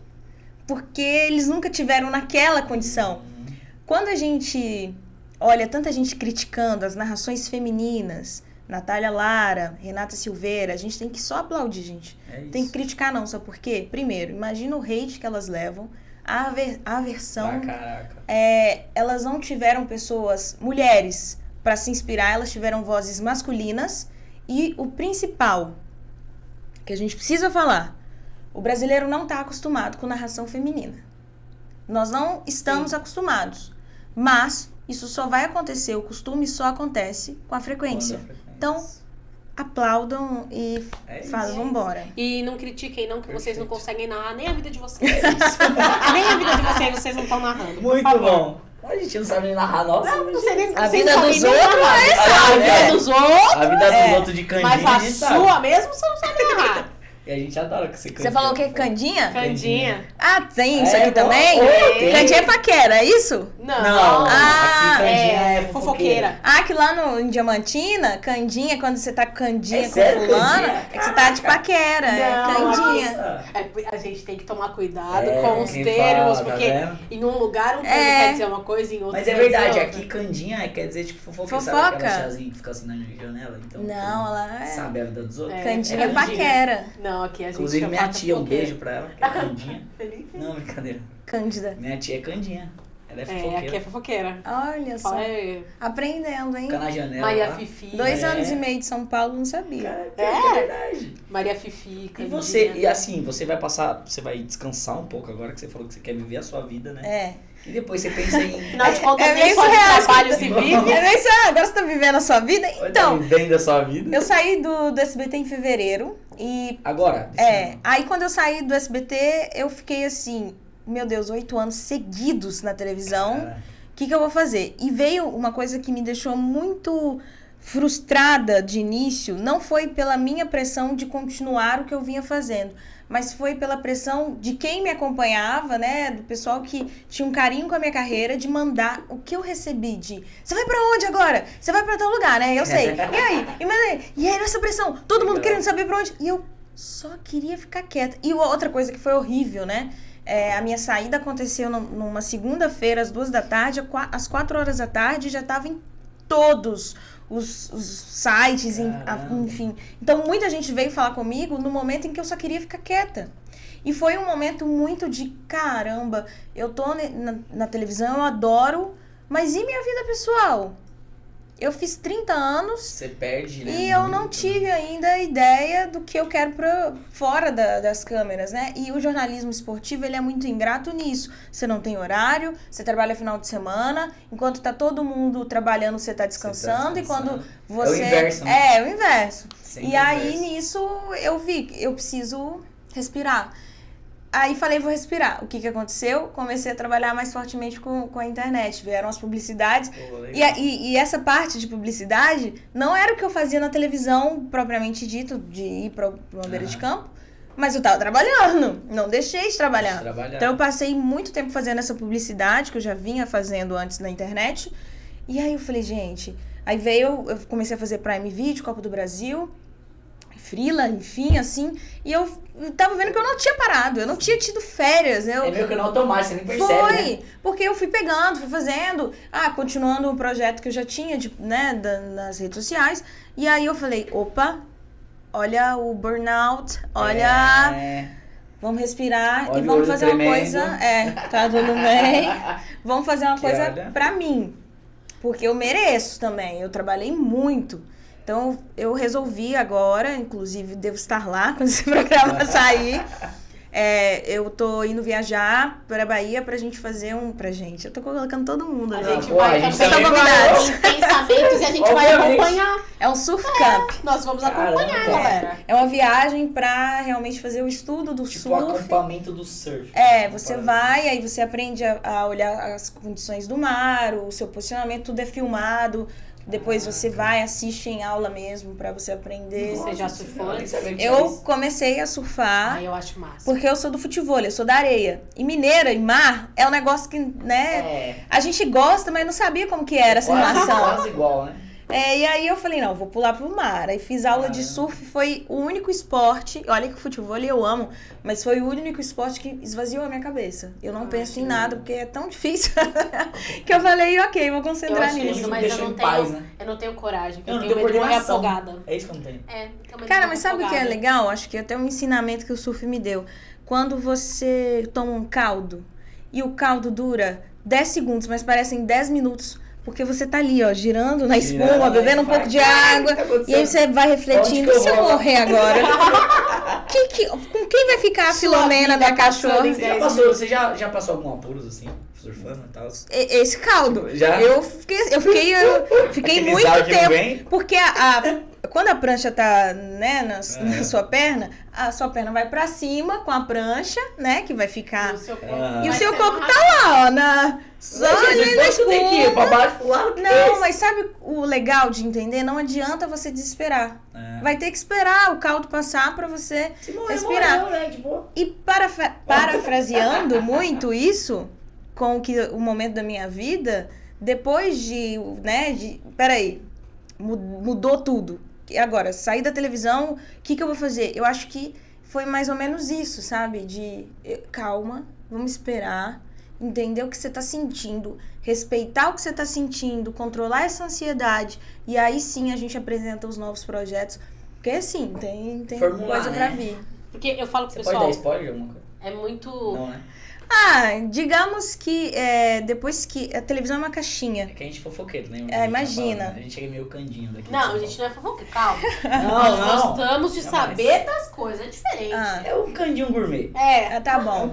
porque eles nunca tiveram naquela condição. Quando a gente olha tanta gente criticando as narrações femininas, Natália Lara, Renata Silveira, a gente tem que só aplaudir, gente. Tem que criticar não, sabe por quê? Primeiro, imagina o hate que elas levam, a aversão. Caraca. Elas não tiveram pessoas, mulheres, para se inspirar, elas tiveram vozes masculinas. E o principal, que a gente precisa falar, o brasileiro não está acostumado com narração feminina. Nós não estamos acostumados. Mas isso só vai acontecer, o costume só acontece com a frequência. Então, aplaudam e falam, vambora. E não critiquem não, que vocês não Perfeito. conseguem narrar nem a vida de vocês. Nem a vida de vocês não estão narrando. Muito por favor. bom. A gente não sabe nem narrar, nossa. Não sei nem, A vocês vida não dos sabem nem outros narrar. é essa, A né? vida dos outros, A vida dos outros de candinha, mas a gente sabe. sua mesmo você não sabe narrar. E a gente adora que você candinha. Você falou o quê? Candinha? Candinha. Ah, tem isso É, aqui bom. também? Tem. Candinha é paquera, é isso? Não, Ah, aqui candinha é é fofoqueira. Ah, que lá em Diamantina, candinha, quando você tá com candinha É com sério, fulana, candinha? é que você tá de paquera, é Não, candinha. Nossa. A gente tem que tomar cuidado É, com os quem termos, fala, tá porque vendo? em um lugar um termo quer dizer uma coisa, em outro Mas é quer dizer verdade, outra. aqui candinha quer dizer tipo fofoca. Fofoca. Sabe aquela tiazinha que fica assim na janela? Então, Não, ela é... sabe a vida dos outros? Candinha É, é paquera. Não, aqui a gente Inclusive chama minha de tia, um fofoqueira. beijo pra ela, que é Candinha. Felipe? Não, brincadeira. Cândida. Minha tia é Candinha. Ela é fofoqueira. Aqui é fofoqueira. Olha só. Fala, é Aprendendo, hein? Fica na janela. Maria lá. Fifi. 2 É. anos e meio de São Paulo, não sabia. Cara, É? é verdade. Maria Fifi, E Candinha. você, e assim, você vai descansar um pouco agora que você falou que você quer viver a sua vida, né? É. E depois você pensa em... Afinal de contas, É nem meio só de surreal. trabalho se vive. É isso, agora você tá vivendo a sua vida? Então, Vivendo a sua vida. eu saí do SBT em fevereiro e... Agora? desse ano. Aí quando eu saí do SBT, eu fiquei assim, meu Deus, 8 anos seguidos na televisão. Cara, O que eu vou fazer? E veio uma coisa que me deixou muito frustrada de início, não foi pela minha pressão de continuar o que eu vinha fazendo, mas foi pela pressão de quem me acompanhava, né, do pessoal que tinha um carinho com a minha carreira, de mandar o que eu recebi de, você vai pra onde agora? Você vai pra tal lugar, né? Eu sei. E aí nessa pressão, todo mundo querendo saber pra onde. E eu só queria ficar quieta. E outra coisa que foi horrível, né? A minha saída aconteceu numa segunda-feira, às 2h, às 4h já estava em todos os sites, enfim. Então, muita gente veio falar comigo no momento em que eu só queria ficar quieta. E foi um momento muito de, caramba, eu tô na televisão, eu adoro, mas e minha vida pessoal? Eu fiz 30 anos... Você perde, né? E eu não tive ainda ideia do que eu quero pra fora das câmeras, né? E o jornalismo esportivo, ele é muito ingrato nisso. Você não tem horário, você trabalha final de semana, enquanto tá todo mundo trabalhando, você tá descansando, e quando você... É o inverso, né? É o inverso. Sempre E aí, inverso. nisso, eu vi que eu preciso respirar. Aí falei, vou respirar. O que aconteceu? Comecei a trabalhar mais fortemente com a internet. Vieram as publicidades. Pô, legal. E essa parte de publicidade não era o que eu fazia na televisão, propriamente dito, de ir para uma beira de campo. Mas eu tava trabalhando. Não deixei de trabalhar. Então eu passei muito tempo fazendo essa publicidade, que eu já vinha fazendo antes na internet. E aí eu falei, gente... Aí eu comecei a fazer Prime Video, Copa do Brasil... Frila, enfim, assim, e eu tava vendo que eu não tinha parado, eu não tinha tido férias. É meio que no automático, você nem percebe, Foi, né? porque eu fui pegando, fui fazendo, continuando o projeto que eu já tinha, nas redes sociais, e aí eu falei, opa, olha o burnout, olha... Vamos respirar Olha e o vamos olho fazer uma tremendo. coisa. Tá tudo bem. Vamos fazer uma Que coisa olha. pra mim. Porque eu mereço também. Eu trabalhei muito. Então, eu resolvi agora, inclusive devo estar lá quando esse programa sair. Eu tô indo viajar pra Bahia pra gente fazer eu tô colocando todo mundo A agora. gente Pô, vai a gente Vocês estão também convidados. em pensamentos e a gente vai Obviamente. acompanhar. É um surf camp. Nós vamos acompanhar, Caramba. galera. É uma viagem pra realmente fazer o estudo do Tipo o surf. acampamento do surf. Você vai, aí você aprende a olhar as condições do mar, o seu posicionamento, tudo é filmado. Depois você vai, assiste em aula mesmo pra você aprender. Você já surfou antes? Eu comecei a surfar Ai, eu acho massa. porque eu sou do futebol, eu sou da areia. E mineira e mar é um negócio que, né, a gente gosta, mas não sabia como que era essa relação. Quase igual, né? E aí eu falei, não, vou pular pro mar. Aí fiz aula de surf, foi o único esporte, olha que o futebol eu amo, mas foi o único esporte que esvaziou a minha cabeça. Eu não penso em nada, porque é tão difícil, que eu falei, ok, vou Eu concentrar acho nisso. lindo, mas Deixa eu não em paz, tenho, né? eu não tenho coragem, porque Eu eu não tenho tenho medo de morrer coordenação. afogada. É isso que eu não tenho. Tenho medo de Cara, morrer mas sabe o que é afogada. legal? Acho que até um ensinamento que o surf me deu. Quando você toma um caldo e o caldo dura 10 segundos, mas parecem 10 minutos, porque você tá ali, ó, girando na espuma, bebendo um pouco de água, e aí você vai refletindo, Onde que e se eu eu vou? morrer agora? Com quem vai ficar a Sua Filomena, vida minha cachorra? passando Você já passou algum apuros assim, surfando e tal? Esse caldo. Já? Eu fiquei Aquele muito sal que não tempo. vem? Porque quando a prancha tá, né, na sua perna, a sua perna vai pra cima com a prancha, né, que vai ficar. O seu corpo Ah. E o vai seu ser corpo mais- tá lá, ó, só ali na Você tem que ir pra espuma. baixo, pro lado. que é Não, isso? mas sabe o legal de entender? Não adianta você desesperar. É. Vai ter que esperar o caldo passar pra você Se morrer, respirar. morreu, né? De boa. E parafraseando muito isso, com o momento da minha vida, depois peraí, mudou tudo. E agora, sair da televisão, o que eu vou fazer? Eu acho que foi mais ou menos isso, sabe? Calma, vamos esperar, entender o que você tá sentindo, respeitar o que você tá sentindo, controlar essa ansiedade, e aí sim a gente apresenta os novos projetos. Porque assim, tem Formular, coisa né? pra vir. Porque eu falo pro Você pode pessoal, dar spoiler de alguma coisa? é muito... Não, né? Digamos que depois que a televisão é uma caixinha. É que a gente é fofoqueiro, né? Imagina. A gente é meio candinho daqui. de Não, São a gente não é fofoca, calma. Paulo. Nós Não, gostamos de Jamais. saber das coisas, é diferente. É um candinho gourmet. Tá bom.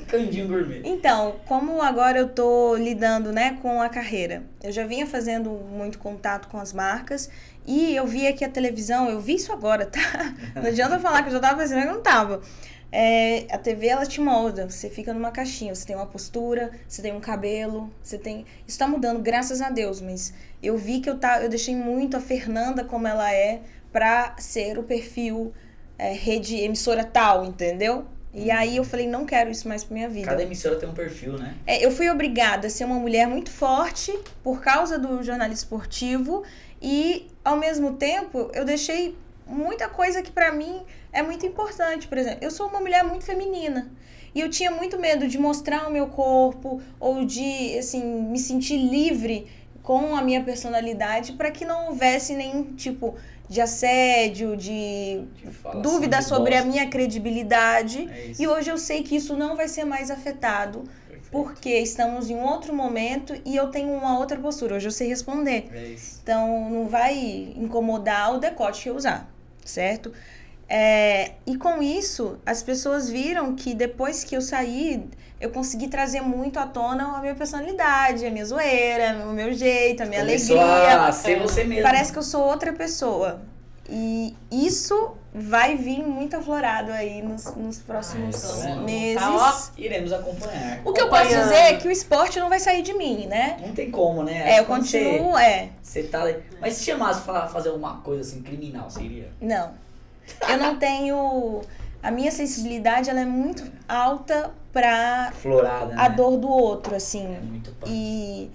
Candinho gourmet. Então, como agora eu tô lidando, né, com a carreira, eu já vinha fazendo muito contato com as marcas e eu via que a televisão, eu vi isso agora, tá? Não adianta falar que eu já tava pensando que eu não tava. A TV, ela te molda, você fica numa caixinha, você tem uma postura, você tem um cabelo, isso tá mudando, graças a Deus, mas eu vi que eu deixei muito a Fernanda como ela é pra ser o perfil rede emissora tal, entendeu? E aí eu falei, não quero isso mais pra minha vida. Cada emissora tem um perfil, né? Eu fui obrigada a ser uma mulher muito forte por causa do jornalismo esportivo e, ao mesmo tempo, eu deixei muita coisa que pra mim é muito importante. Por exemplo, eu sou uma mulher muito feminina e eu tinha muito medo de mostrar o meu corpo ou de, assim, me sentir livre com a minha personalidade para que não houvesse nenhum tipo de assédio, de falação dúvida de sobre a bosta. minha credibilidade. É isso. E hoje eu sei que isso não vai ser mais afetado Perfeito. porque estamos em um outro momento e eu tenho uma outra postura. Hoje eu sei responder. É isso. Então, não vai incomodar o decote que eu usar, certo? E com isso, as pessoas viram que depois que eu saí, eu consegui trazer muito à tona a minha personalidade, a minha zoeira, o meu jeito, a minha Começou alegria. a ser você mesmo. Parece que eu sou outra pessoa. E isso vai vir muito aflorado aí nos próximos tá vendo? meses. Tá, Iremos acompanhar. O que eu posso Acompanhando. dizer é que o esporte não vai sair de mim, né? Não tem como, né? Eu continuo, Você tá... Mas se chamasse pra fazer alguma coisa assim, criminal, você iria? Não. Eu não tenho... A minha sensibilidade, ela é muito alta pra Florada, né? a dor do outro, assim. É muito punk. E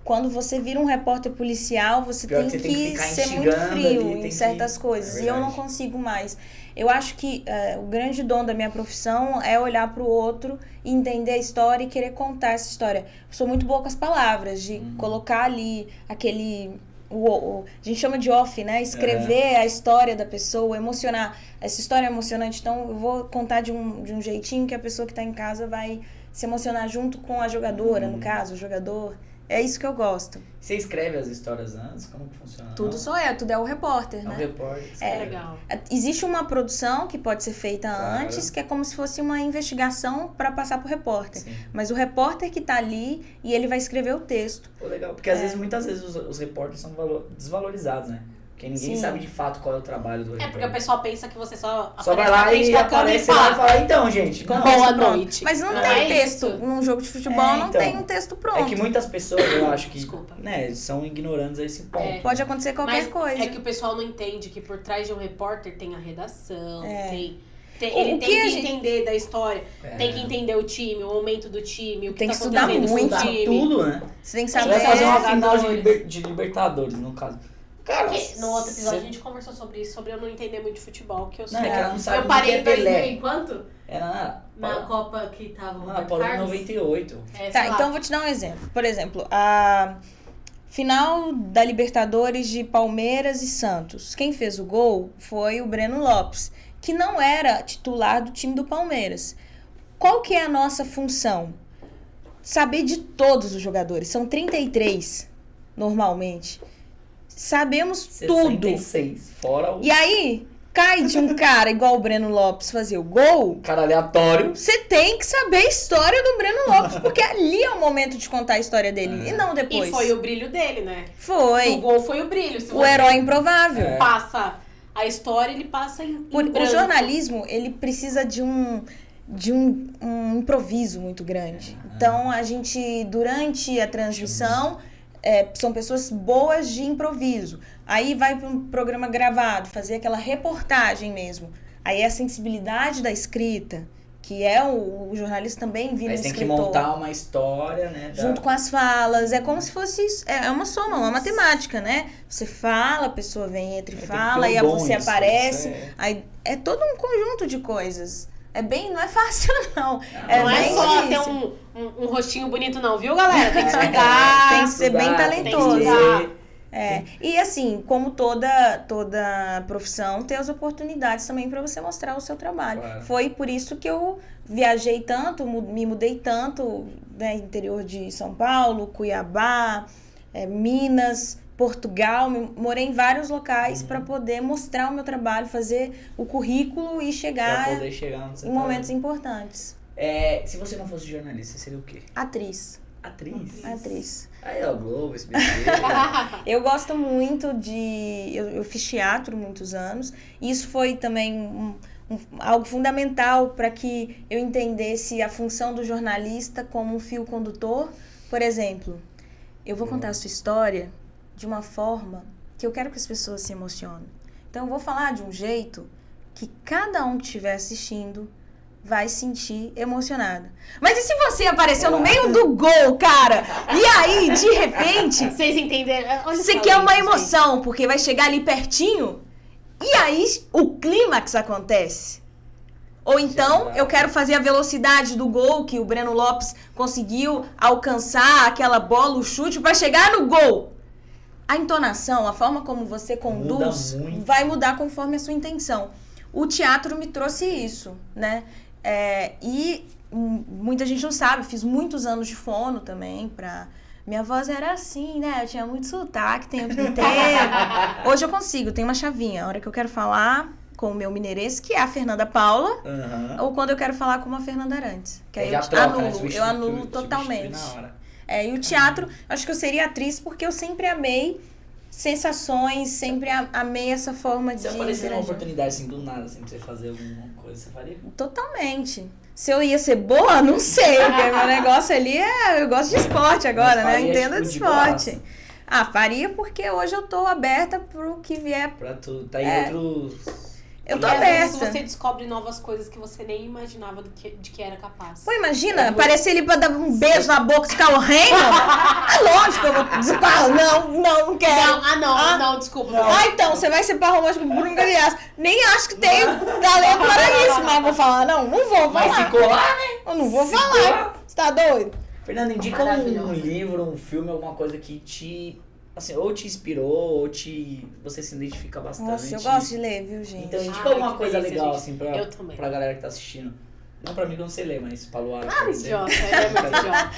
quando você vira um repórter policial, você Pior tem que você tem que que ficar ser muito instigando frio ali, tem em que- certas coisas. é E eu não verdade. consigo mais. Eu acho que o grande dom da minha profissão é olhar pro outro, e entender a história e querer contar essa história. Eu sou muito boa com as palavras, de colocar ali aquele a gente chama de off, né? Escrever a história da pessoa, emocionar. Essa história é emocionante, então eu vou contar de um jeitinho que a pessoa que tá em casa vai se emocionar junto com a jogadora, no caso, o jogador. É isso que eu gosto. Você escreve as histórias antes? Como que funciona? Tudo sou eu, tudo é o repórter, né? O repórter. Legal. Existe uma produção que pode ser feita Claro. antes, que é como se fosse uma investigação para passar pro repórter. Sim. Mas o repórter que tá ali e ele vai escrever o texto. Pô, legal. Porque muitas vezes os repórteres são desvalorizados, né? Porque ninguém Sim. sabe de fato qual é o trabalho do É porque o repórter. pessoal pensa que você só Só vai aparece na lá frente e da câmera aparece lá e fala, então, gente. Com Não. o texto Boa pronto. noite. Mas não Não tem é texto. isso. Num jogo de futebol não então. tem um texto pronto. É que muitas pessoas, eu acho que, Desculpa. né, são ignorantes a esse ponto. É. Pode acontecer qualquer Mas coisa. é que o pessoal não entende que por trás de um repórter tem a redação, É. ele O tem que que a gente- entender da história, É. tem que entender o time, o momento do time, o que Tem tá que estudar acontecendo com muito. o time. Tudo, né? Você tem que Você saber. vai fazer uma É, final de, jogadores. de Libertadores, no caso. Cara, Porque no outro episódio a você- gente conversou sobre isso, sobre eu não entender muito de futebol, que eu sou. Não, é que ela não sabe eu o parei que em é Pelé. 2000 enquanto? Era Na Copa que tava o na Roberto Paulista Carlos. 98. Tá, então eu vou te dar um exemplo. Por exemplo, a final da Libertadores de Palmeiras e Santos. Quem fez o gol foi o Breno Lopes, que não era titular do time do Palmeiras. Qual que é a nossa função? Saber de todos os jogadores. São 33, normalmente. Sabemos tudo. 66. Fora o E aí, cai de um cara igual o Breno Lopes fazer o gol, cara aleatório. você tem que saber a história do Breno Lopes, porque ali é o momento de contar a história dele, e não depois. E foi o brilho dele, né? O Foi. gol foi o brilho. Se O você herói improvável. É. passa a história, ele passa em O branco. jornalismo, ele precisa de um improviso muito grande. Então, a gente, durante a transmissão, são pessoas boas de improviso. Aí vai para um programa gravado, fazer aquela reportagem mesmo. Aí é a sensibilidade da escrita, que é o jornalista também vira Aí um tem que escritor. montar uma história, né? Junto com as falas, é como se fosse isso, é uma soma, uma matemática, né? Você fala, a pessoa vem, entra e Tem que fala, ter e um aí dom você isso, aparece, isso é. aí é todo um conjunto de coisas. Não é fácil não. Não é bem só ter difícil. um rostinho bonito, não, viu, galera? Tem que estudar. Tem que ser bem Estudar, talentoso. tem que ser. E assim, como toda profissão, tem as oportunidades também para você mostrar o seu trabalho. Claro. Foi por isso que eu viajei tanto, me mudei tanto, né, interior de São Paulo, Cuiabá, Minas, Portugal, morei em vários locais para poder mostrar o meu trabalho, fazer o currículo e Pra chegar poder chegar onde você em tá. momentos importantes. Se você não fosse jornalista, você seria o quê? Atriz. Atriz. Aí, ó, Globo, SBT. Eu gosto muito de... Eu fiz teatro muitos anos. E isso foi também algo fundamental para que eu entendesse a função do jornalista como um fio condutor. Por exemplo, eu vou contar a sua história de uma forma que eu quero que as pessoas se emocionem. Então, eu vou falar de um jeito que cada um que estiver assistindo vai sentir emocionado. Mas e se você apareceu no meio do gol, cara? E aí, de repente, Vocês entenderam? Olha você só quer uma isso, emoção, porque vai chegar ali pertinho, e aí o clímax acontece. Ou então, eu quero fazer a velocidade do gol, que o Breno Lopes conseguiu alcançar aquela bola, o chute, para chegar no gol. A entonação, a forma como você conduz, Muda muito. vai mudar conforme a sua intenção. O teatro me trouxe isso, né? E muita gente não sabe, fiz muitos anos de fono também, minha voz era assim, né? Eu tinha muito sotaque o tempo inteiro. Hoje eu consigo, tem uma chavinha. A hora que eu quero falar com o meu mineirês, que é a Fernanda Paula, ou quando eu quero falar com uma Fernanda Arantes. Que aí Já eu troca, né? eu anulo totalmente. Na hora. E o teatro, acho que eu seria atriz porque eu sempre amei sensações, sempre amei essa forma de Se aparecer uma interagir. oportunidade assim do nada, assim, pra você fazer alguma coisa, você faria? Totalmente. Se eu ia ser boa, não sei, porque meu negócio ali eu gosto de esporte agora, né? faria, Entendo de tipo, de esporte. Faria porque hoje eu tô aberta pro que vier. Pra tu tá em outros... Eu tô E às vezes aberta. você descobre novas coisas que você nem imaginava de que era capaz. Pô, imagina, aparecer ali pra dar um beijo na boca de Carl Raymond. Lógico que eu vou dizer, não quero. Não, desculpa. Então, você vai ser par romântico com o Bruno Gagliasso. Nem acho que tenho talento para isso, mas vou falar, não vou Mas falar. ficou lá, né? Eu não vou falar. Você tá doido? Fernanda, indica um Maravilhoso. livro, um filme, alguma coisa que te assim, ou te inspirou, ou você se identifica bastante. Nossa, eu gosto de ler, viu, gente? Então, indica alguma que coisa delícia, legal, gente. assim, Eu também. pra galera que tá assistindo. Não pra mim que eu não sei ler, mas pra Luara. Ah, idiota, é muito idiota.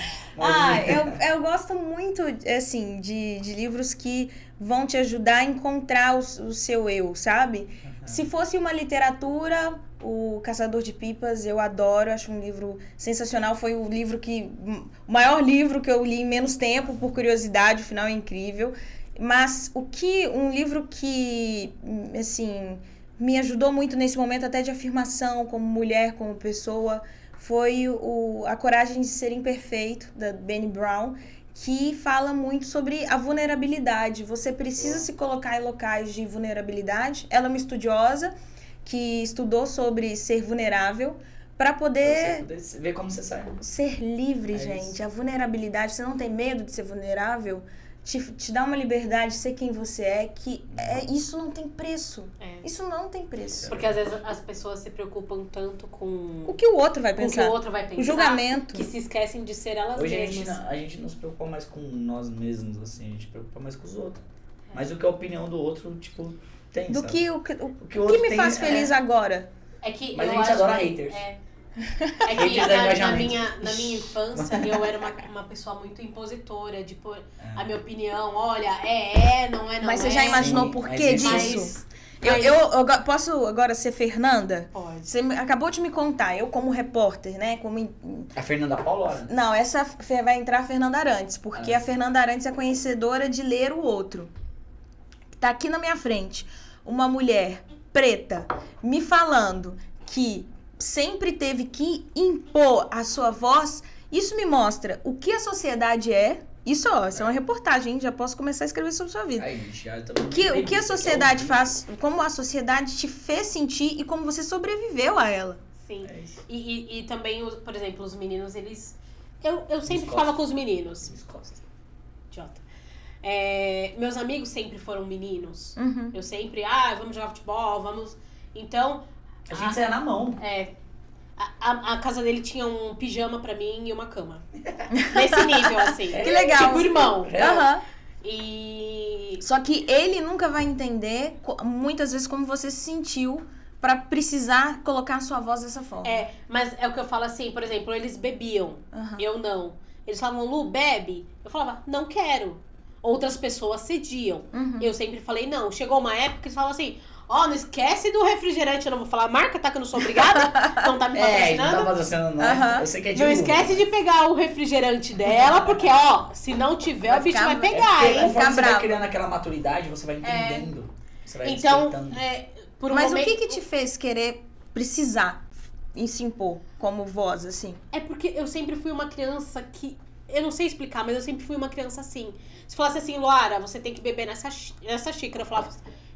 Eu gosto muito, assim, de livros que vão te ajudar a encontrar o seu eu, sabe? Se fosse uma literatura, o Caçador de Pipas, eu adoro, acho um livro sensacional. Foi o maior livro que eu li em menos tempo, por curiosidade, o final é incrível. Mas um livro que, assim, me ajudou muito nesse momento até de afirmação como mulher, como pessoa, foi A Coragem de Ser Imperfeito, da Brené Brown, que fala muito sobre a vulnerabilidade. Você precisa se colocar em locais de vulnerabilidade. Ela é uma estudiosa que estudou sobre ser vulnerável para poder ver como você sai. Ser livre, gente. Isso. A vulnerabilidade, você não tem medo de ser vulnerável, te dá uma liberdade de ser quem você é, isso não tem preço. Isso não tem preço. Porque às vezes as pessoas se preocupam tanto com O que o outro vai com o que pensar. o outro vai pensar, O julgamento. que se esquecem de ser elas Hoje mesmas. a gente não se preocupa mais com nós mesmos, assim, a gente se preocupa mais com os outros. Mas o que a opinião do outro, tipo, tem, Do sabe? que o o que outro me tem, faz feliz agora. É que Mas eu a gente acho adora que- haters. É que Haters da na engajamento. na minha infância eu era uma pessoa muito impositora, de pôr a minha opinião, olha, não é, não Mas é. você já imaginou Sim, por mas que isso- disso? Mas- Eu posso agora ser Fernanda? Pode. Você acabou de me contar, eu como repórter, né? A Fernanda Paula, né? Não, essa vai entrar a Fernanda Arantes, porque Ah, a Fernanda Arantes é conhecedora de ler o outro. Tá aqui na minha frente uma mulher preta me falando que sempre teve que impor a sua voz. Isso me mostra o que a sociedade é. Isso é uma reportagem, hein? Já posso começar a escrever sobre a sua vida. Aí, já O que a sociedade faz, como a sociedade te fez sentir e como você sobreviveu a ela. Sim. É isso. E também, por exemplo, os meninos, eles... Eu sempre Descosta. falo com os meninos. Descosta. Idiota. Meus amigos sempre foram meninos. Uhum. Eu sempre, vamos jogar futebol, vamos... Então... A gente saia na mão. A casa dele tinha um pijama pra mim e uma cama. Nesse nível, assim. Que legal. Tipo irmão. Aham. E... Só que ele nunca vai entender, muitas vezes, como você se sentiu pra precisar colocar a sua voz dessa forma. Mas é o que eu falo assim, por exemplo, eles bebiam. Aham. Eu não. Eles falavam, Lu, bebe? Eu falava, não quero. Outras pessoas cediam. Uhum. Eu sempre falei, não. Chegou uma época que eles falavam assim, não esquece do refrigerante. Eu não vou falar a marca, tá? Que eu não sou obrigada. Não tá me Não patrocinando. tá patrocinando, não. Aham. Eu sei que é de Não uva. esquece de pegar o refrigerante dela, porque, se não tiver, Vai o bicho ficar- vai pegar, Porque hein? conforme Ficar você vai bravo. criando aquela maturidade, você vai entendendo. Você vai Então, respeitando. por um Mas momento... o que te fez querer precisar e se impor como voz, assim? É porque eu sempre fui uma criança que... Eu não sei explicar, mas eu sempre fui uma criança assim. Se falasse assim, Luara, você tem que beber nessa xícara. Eu falava,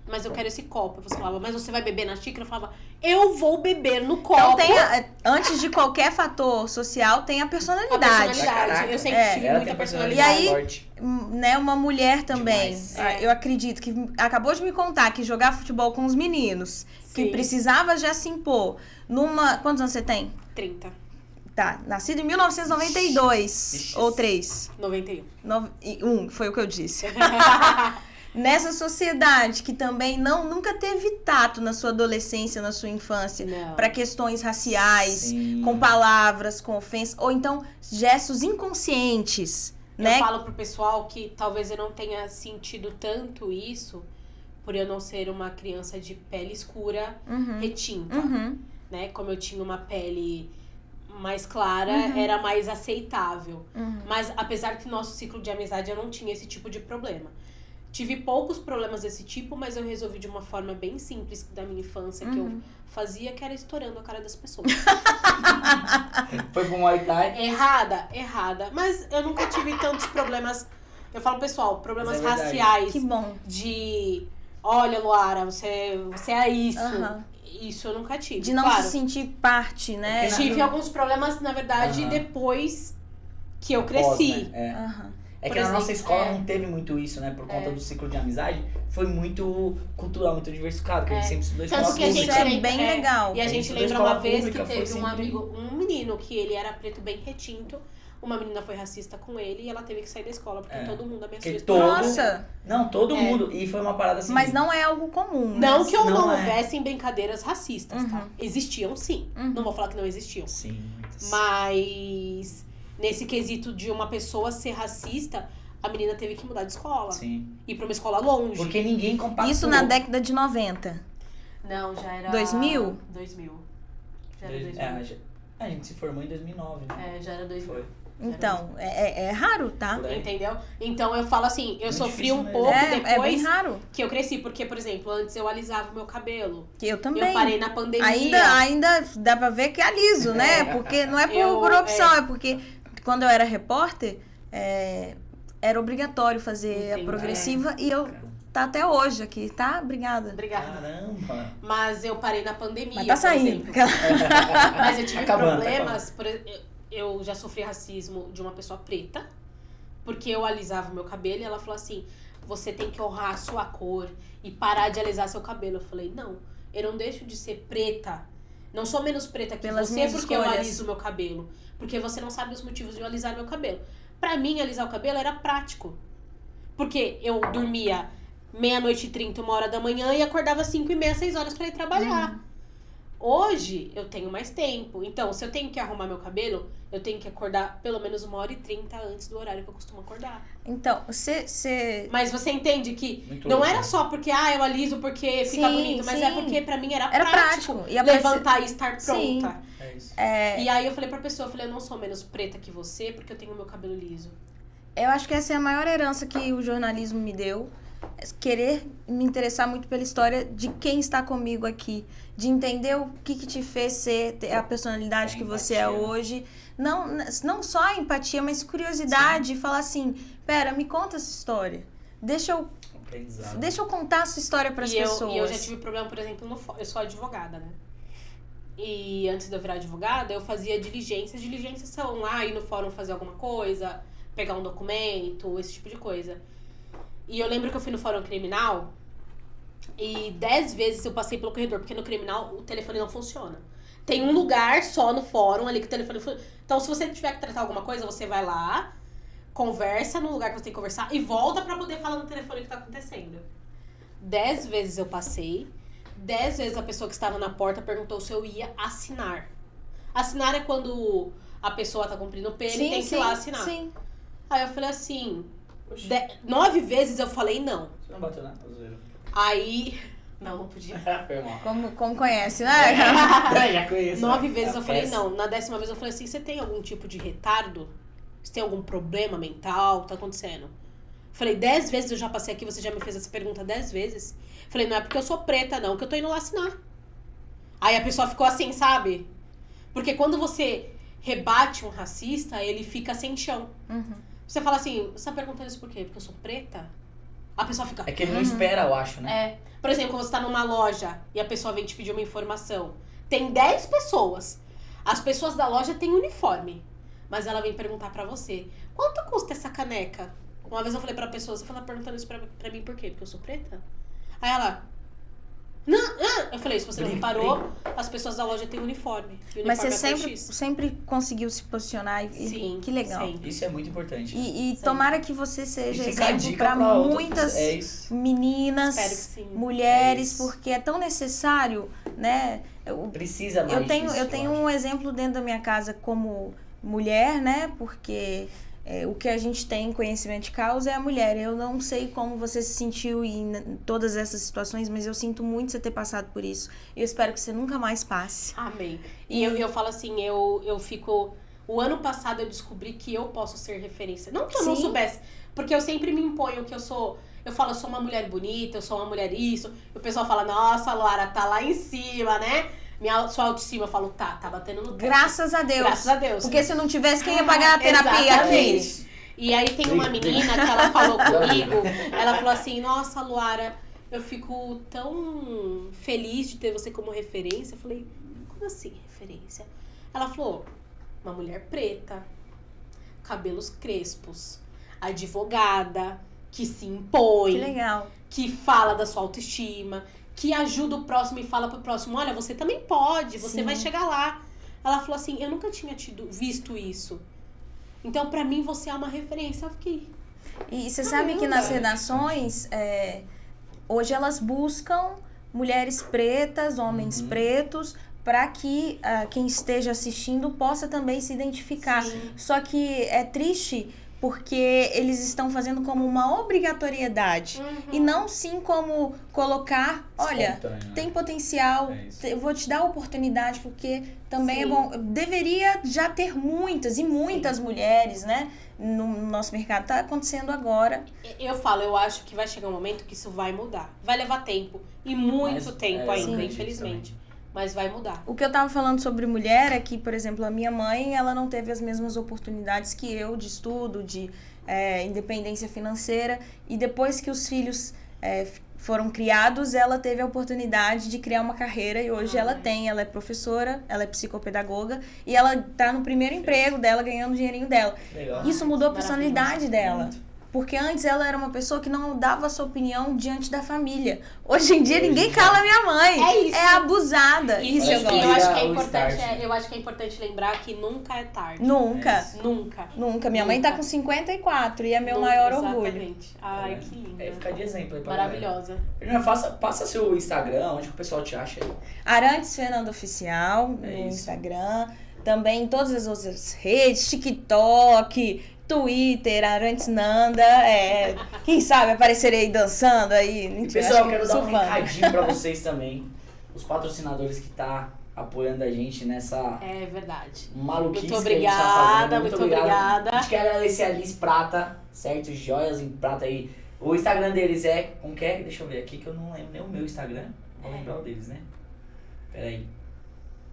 mas eu quero esse copo. Você falava, mas você vai beber na xícara? Eu falava, eu vou beber no copo. Então, antes de qualquer fator social, tem a A personalidade. personalidade. Eu sempre tive ela muita tem personalidade. E aí- forte. Né, uma mulher também. Demais. Eu acredito que acabou de me contar que jogar futebol com os meninos, que Sim. precisava já se impor Quantos anos você tem? 30, Tá, nascido em 1992 Ixi. ou 3. 91. Foi o que eu disse. Nessa sociedade que também nunca teve tato na sua adolescência, na sua infância, Não. para questões raciais, Sim. com palavras, com ofensas, ou então gestos inconscientes, né? Eu falo pro pessoal que talvez eu não tenha sentido tanto isso por eu não ser uma criança de pele escura, Uhum. retinta, Uhum. né? Como eu tinha uma pele mais clara, Uhum. era mais aceitável. Uhum. Mas apesar que nosso ciclo de amizade eu não tinha esse tipo de problema. Tive poucos problemas desse tipo, mas eu resolvi de uma forma bem simples da minha infância, que eu fazia, que era estourando a cara das pessoas. Foi pro Muay Thai. Errada. Mas eu nunca tive tantos problemas. Eu falo, pessoal, problemas Mas é verdade. raciais. Que bom. De, olha, Luara, você é isso. Aham. Isso eu nunca tive. De não claro. se sentir parte, né? Porque Tive alguns problemas, na verdade, Aham. depois que eu Pós, cresci. né? Aham. É Por que na nossa exemplo, escola não teve muito isso, né? Por conta do ciclo de amizade. Foi muito cultural, muito diversificado, que a gente sempre estudou escola Tanto que a gente Isso é lembra, bem legal. E a A gente gente lembra estudou uma escola vez que pública, foi teve um sempre- amigo, um menino, que ele era preto bem retinto. uma menina foi racista com ele e ela teve que sair da escola, porque todo mundo ameaçou Porque isso. Nossa! Não, todo mundo. E foi uma parada assim. Mas não é algo comum. Não né? que eu não Não é. houvessem brincadeiras racistas, tá? Uhum. Existiam sim. Uhum. Não vou falar que não existiam. Sim, muitas. Mas nesse quesito de uma pessoa ser racista, a menina teve que mudar de escola. Sim. Ir pra uma escola longe. Porque ninguém compactou. Isso na década de 90. Não, já era... 2000? 2000. Já era 2000. A gente se formou em 2009, né? Já era 2000. Foi. Então, é raro, tá? Por aí. Entendeu? Então eu falo assim, eu Muito sofri difícil um mesmo. pouco É bem depois raro. que eu cresci. Porque, por exemplo, antes eu alisava o meu cabelo. Que eu também. Eu parei na pandemia. Ainda dá pra ver que é liso, né? Porque não é por opção, é porque quando eu era repórter, era obrigatório fazer Entendi. a progressiva e eu tá até hoje aqui, tá? Obrigada. Obrigada. Caramba. Mas eu parei na pandemia, Mas tá por saindo. exemplo. Mas eu tive Acabando, problemas. Eu já sofri racismo de uma pessoa preta. Porque eu alisava o meu cabelo e ela falou assim: você tem que honrar a sua cor e parar de alisar seu cabelo. Eu falei: não, eu não deixo de ser preta. Não sou menos preta que Pelas você minhas porque eu escolhas. aliso o meu cabelo. Porque você não sabe os motivos de eu alisar meu cabelo. Pra mim, alisar o cabelo era prático. Porque eu dormia 00:30, 1h da manhã e acordava 5h30, 6h pra ir trabalhar. Hoje, eu tenho mais tempo. Então, se eu tenho que arrumar meu cabelo, eu tenho que acordar pelo menos 1h30 antes do horário que eu costumo acordar. Então, você... Mas você entende que Muito não louco. era só porque, eu aliso porque fica Sim, bonito, mas sim. é porque pra mim era Era prático prático. E a pessoa- levantar e estar Sim. pronta. É isso. E aí eu falei pra pessoa, eu não sou menos preta que você porque eu tenho meu cabelo liso. Eu acho que essa é a maior herança que o jornalismo me deu. Querer me interessar muito pela história de quem está comigo aqui. De entender o que te fez ter a personalidade que você é empatia. hoje. Não só a empatia, mas curiosidade. Falar assim, pera, me conta essa história. Deixa eu contar a sua história para as pessoas. E eu já tive problema, por exemplo, eu sou advogada, né? E antes de eu virar advogada, eu fazia diligências. Diligências são lá, ir no fórum fazer alguma coisa, pegar um documento, esse tipo de coisa. E eu lembro que eu fui no fórum criminal e 10 vezes eu passei pelo corredor, porque no criminal o telefone não funciona. Tem um lugar só no fórum ali que o telefone funciona. Então, se você tiver que tratar alguma coisa, você vai lá, conversa no lugar que você tem que conversar e volta pra poder falar no telefone o que tá acontecendo. 10 vezes eu passei, 10 vezes a pessoa que estava na porta perguntou se eu ia assinar. Assinar é quando a pessoa tá cumprindo pena e tem que ir lá assinar. Sim. Aí eu falei assim, 9 vezes eu falei não. Você não bateu nada? Aí... Não podia. Foi mal. Como conhece, né? Já conheço. 9 vezes eu falei peça. não. Na 10ª vez eu falei assim, você tem algum tipo de retardo? Você tem algum problema mental? O que tá acontecendo? Falei, 10 vezes eu já passei aqui, você já me fez essa pergunta 10 vezes. Falei, não é porque eu sou preta não, que eu tô indo lá assinar. Aí a pessoa ficou assim, sabe? Porque quando você rebate um racista, ele fica sem chão. Você fala assim, você tá perguntando isso por quê? Porque eu sou preta? A pessoa fica... É que ele não espera, eu acho, né? É. Por exemplo, quando você tá numa loja e a pessoa vem te pedir uma informação. Tem 10 pessoas. As pessoas da loja têm uniforme. Mas ela vem perguntar pra você, quanto custa essa caneca? Uma vez eu falei pra pessoa, você tá perguntando isso pra mim por quê? Porque eu sou preta? Aí ela... Não. Eu falei, se você não reparou, as pessoas da loja têm uniforme. E o Mas você uniforme é cor X. sempre conseguiu se posicionar e Sim, que legal. sempre. Isso é muito importante. E tomara que você seja E fica a exemplo dica para pra outras muitas pessoas. É isso. meninas, Espero que sim. mulheres, É isso. porque é tão necessário, né? Precisa mais Eu tenho um exemplo dentro da minha casa como mulher, né? Porque o que a gente tem conhecimento de causa é a mulher. Eu não sei como você se sentiu em todas essas situações, mas eu sinto muito você ter passado por isso. Eu espero que você nunca mais passe. Amém. E eu falo assim, eu fico... O ano passado eu descobri que eu posso ser referência. Não que eu não Sim. soubesse, porque eu sempre me imponho que eu sou... Eu falo, eu sou uma mulher bonita, eu sou uma mulher isso. E o pessoal fala, nossa, Luara, tá lá em cima, né? Sua autoestima, eu falo, tá batendo no teto. Graças a Deus. Graças a Deus. Porque se não tivesse, quem ia pagar a terapia Exatamente. aqui? E aí tem uma menina que ela falou comigo, ela falou assim, nossa, Luara, eu fico tão feliz de ter você como referência. Eu falei, como assim referência? Ela falou, uma mulher preta, cabelos crespos, advogada, que se impõe, Que legal. que fala da sua autoestima, que ajuda o próximo e fala pro próximo, olha, você também pode, você Sim. vai chegar lá. Ela falou assim, eu nunca tinha visto isso. Então, pra mim, você é uma referência. Eu fiquei... E você sabe que nas redações, hoje elas buscam mulheres pretas, homens pretos, para que quem esteja assistindo possa também se identificar. Sim. Só que é triste porque eles estão fazendo como uma obrigatoriedade e não sim como colocar, olha, Espontâneo, né? tem potencial, É isso. eu vou te dar a oportunidade porque também Sim. é bom. Deveria já ter muitas mulheres, né, no nosso mercado. Tá acontecendo agora. Eu acho que vai chegar um momento que isso vai mudar. Vai levar tempo. E muito Mas, tempo eu ainda, acredito infelizmente. Mas vai mudar. O que eu tava falando sobre mulher é que, por exemplo, a minha mãe, ela não teve as mesmas oportunidades que eu de estudo, de independência financeira. E depois que os filhos foram criados, ela teve a oportunidade de criar uma carreira. E hoje ela é professora, ela é psicopedagoga. E ela tá no primeiro emprego dela, ganhando o dinheirinho dela. Legal. Isso mudou a Maravilhoso. personalidade dela. Porque antes ela era uma pessoa que não dava a sua opinião diante da família. Hoje em dia ninguém cala minha mãe. É isso. É abusada. Isso eu Acho gosto. que eu acho que é o importante, start. eu acho que é importante lembrar que nunca é tarde. Nunca. É isso. Nunca. Nunca. Minha mãe tá Nunca. com 54 e é meu Nunca, maior orgulho. Exatamente. Ai, que linda. Fica de exemplo aí pra Maravilhosa. galera. Fernanda, passa seu Instagram, onde que o pessoal te acha aí. Arantes Fernanda Oficial no É isso. Instagram. Também em todas as outras redes. TikTok, Twitter, Arantes Nanda. Quem sabe aparecerei dançando aí. E Mentira, pessoal, acho que quero dar sou um fã. recadinho pra vocês também. Os patrocinadores que tá apoiando a gente nessa É verdade. maluquice Muito que a gente tá fazendo. obrigada, muito obrigada. A gente quer agradecer a Liz Prata, certo? Joias em prata aí. O Instagram deles como que é? Deixa eu ver aqui que eu não lembro nem o meu Instagram. Vou lembrar o deles, né? Pera aí.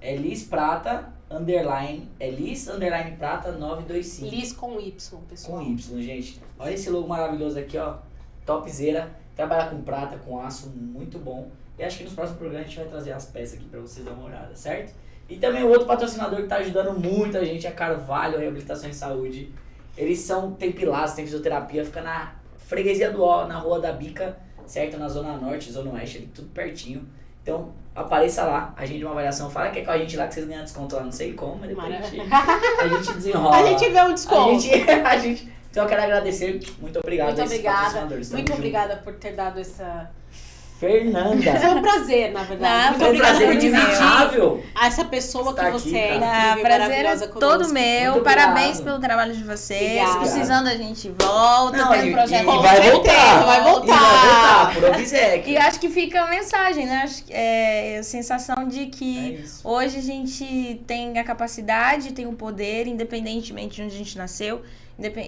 É Liz Prata, underline. É Liz, underline Prata 925. Liz com Y, pessoal. Com Y, gente. Olha esse logo maravilhoso aqui, ó. Topzera. Trabalha com prata, com aço, muito bom. E acho que nos próximos programas a gente vai trazer as peças aqui pra vocês dar uma olhada, certo? E também o outro patrocinador que tá ajudando muito a gente é a Carvalho Reabilitação em Saúde. Eles tem pilates, tem fisioterapia, fica na freguesia do Ó, na Rua da Bica, certo? Na Zona Norte, Zona Oeste, ali tudo pertinho. Então, apareça lá, agende uma avaliação, fala que é com a gente lá que vocês ganham desconto lá, não sei como, mas depois a gente desenrola. A gente vê um desconto. A gente, então eu quero agradecer, muito obrigado Muito a esses obrigada. patrocinadores. Tamo Muito junto. obrigada por ter dado essa... Fernanda. Foi um prazer, na verdade. Muito Foi um obrigada prazer por dividir inenarrável. essa pessoa Estar que aqui, você é cara. incrível, Prazer maravilhosa é conosco. todo meu. Muito Parabéns obrigado. pelo trabalho de vocês. Obrigada. Precisando, a gente volta. Não, tem e projeto vai Com voltar. certeza, vai voltar. E vai voltar, por obséquio. E acho que fica a mensagem, né? Acho que a sensação de É que isso. hoje a gente tem a capacidade, tem o poder, independentemente de onde a gente nasceu.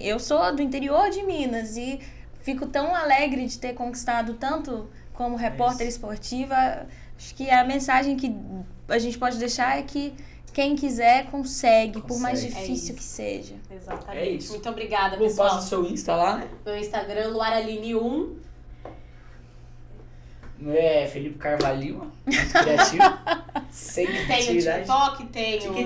Eu sou do interior de Minas e fico tão alegre de ter conquistado tanto como repórter esportiva. Acho que a mensagem que a gente pode deixar é que quem quiser consegue, por mais Consegue. difícil É que seja. Exatamente. É isso. Muito obrigada, Lu, pessoal. passa o seu Insta lá, né? Meu Instagram, Luaraline1. É Felipe Carvalho, muito criativo. Sem Tenho criatividade. TikTok, tenho TikTok,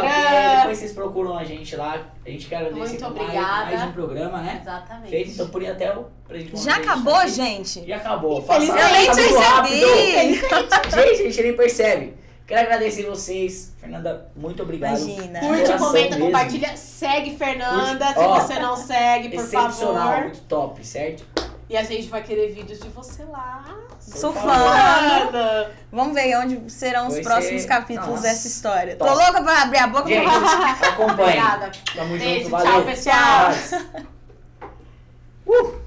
Instagram. depois vocês procuram a gente lá. A gente quer agradecer Muito por obrigada. mais um programa, né? Exatamente. Feito, então por ir até o presente. Já acabou, gente? Já acabou. Infelizmente, Passa eu muito nem rápido. Gente, a gente nem percebe. Quero agradecer vocês. Fernanda, muito obrigado. Imagina. De Curte, coração comenta, mesmo. compartilha. Segue Fernanda, Curte. se Ó, você não segue, por Excepcional, favor. muito top, certo? E a gente vai querer vídeos de você lá. Sou Por fã. favor. Fernanda. Vamos ver onde serão os Vai próximos ser- capítulos Nossa, dessa história. top. Tô louca pra abrir a boca Gente, pra acompanhe. Obrigada. Tamo Beijo, junto, tchau, valeu. pessoal. Nós.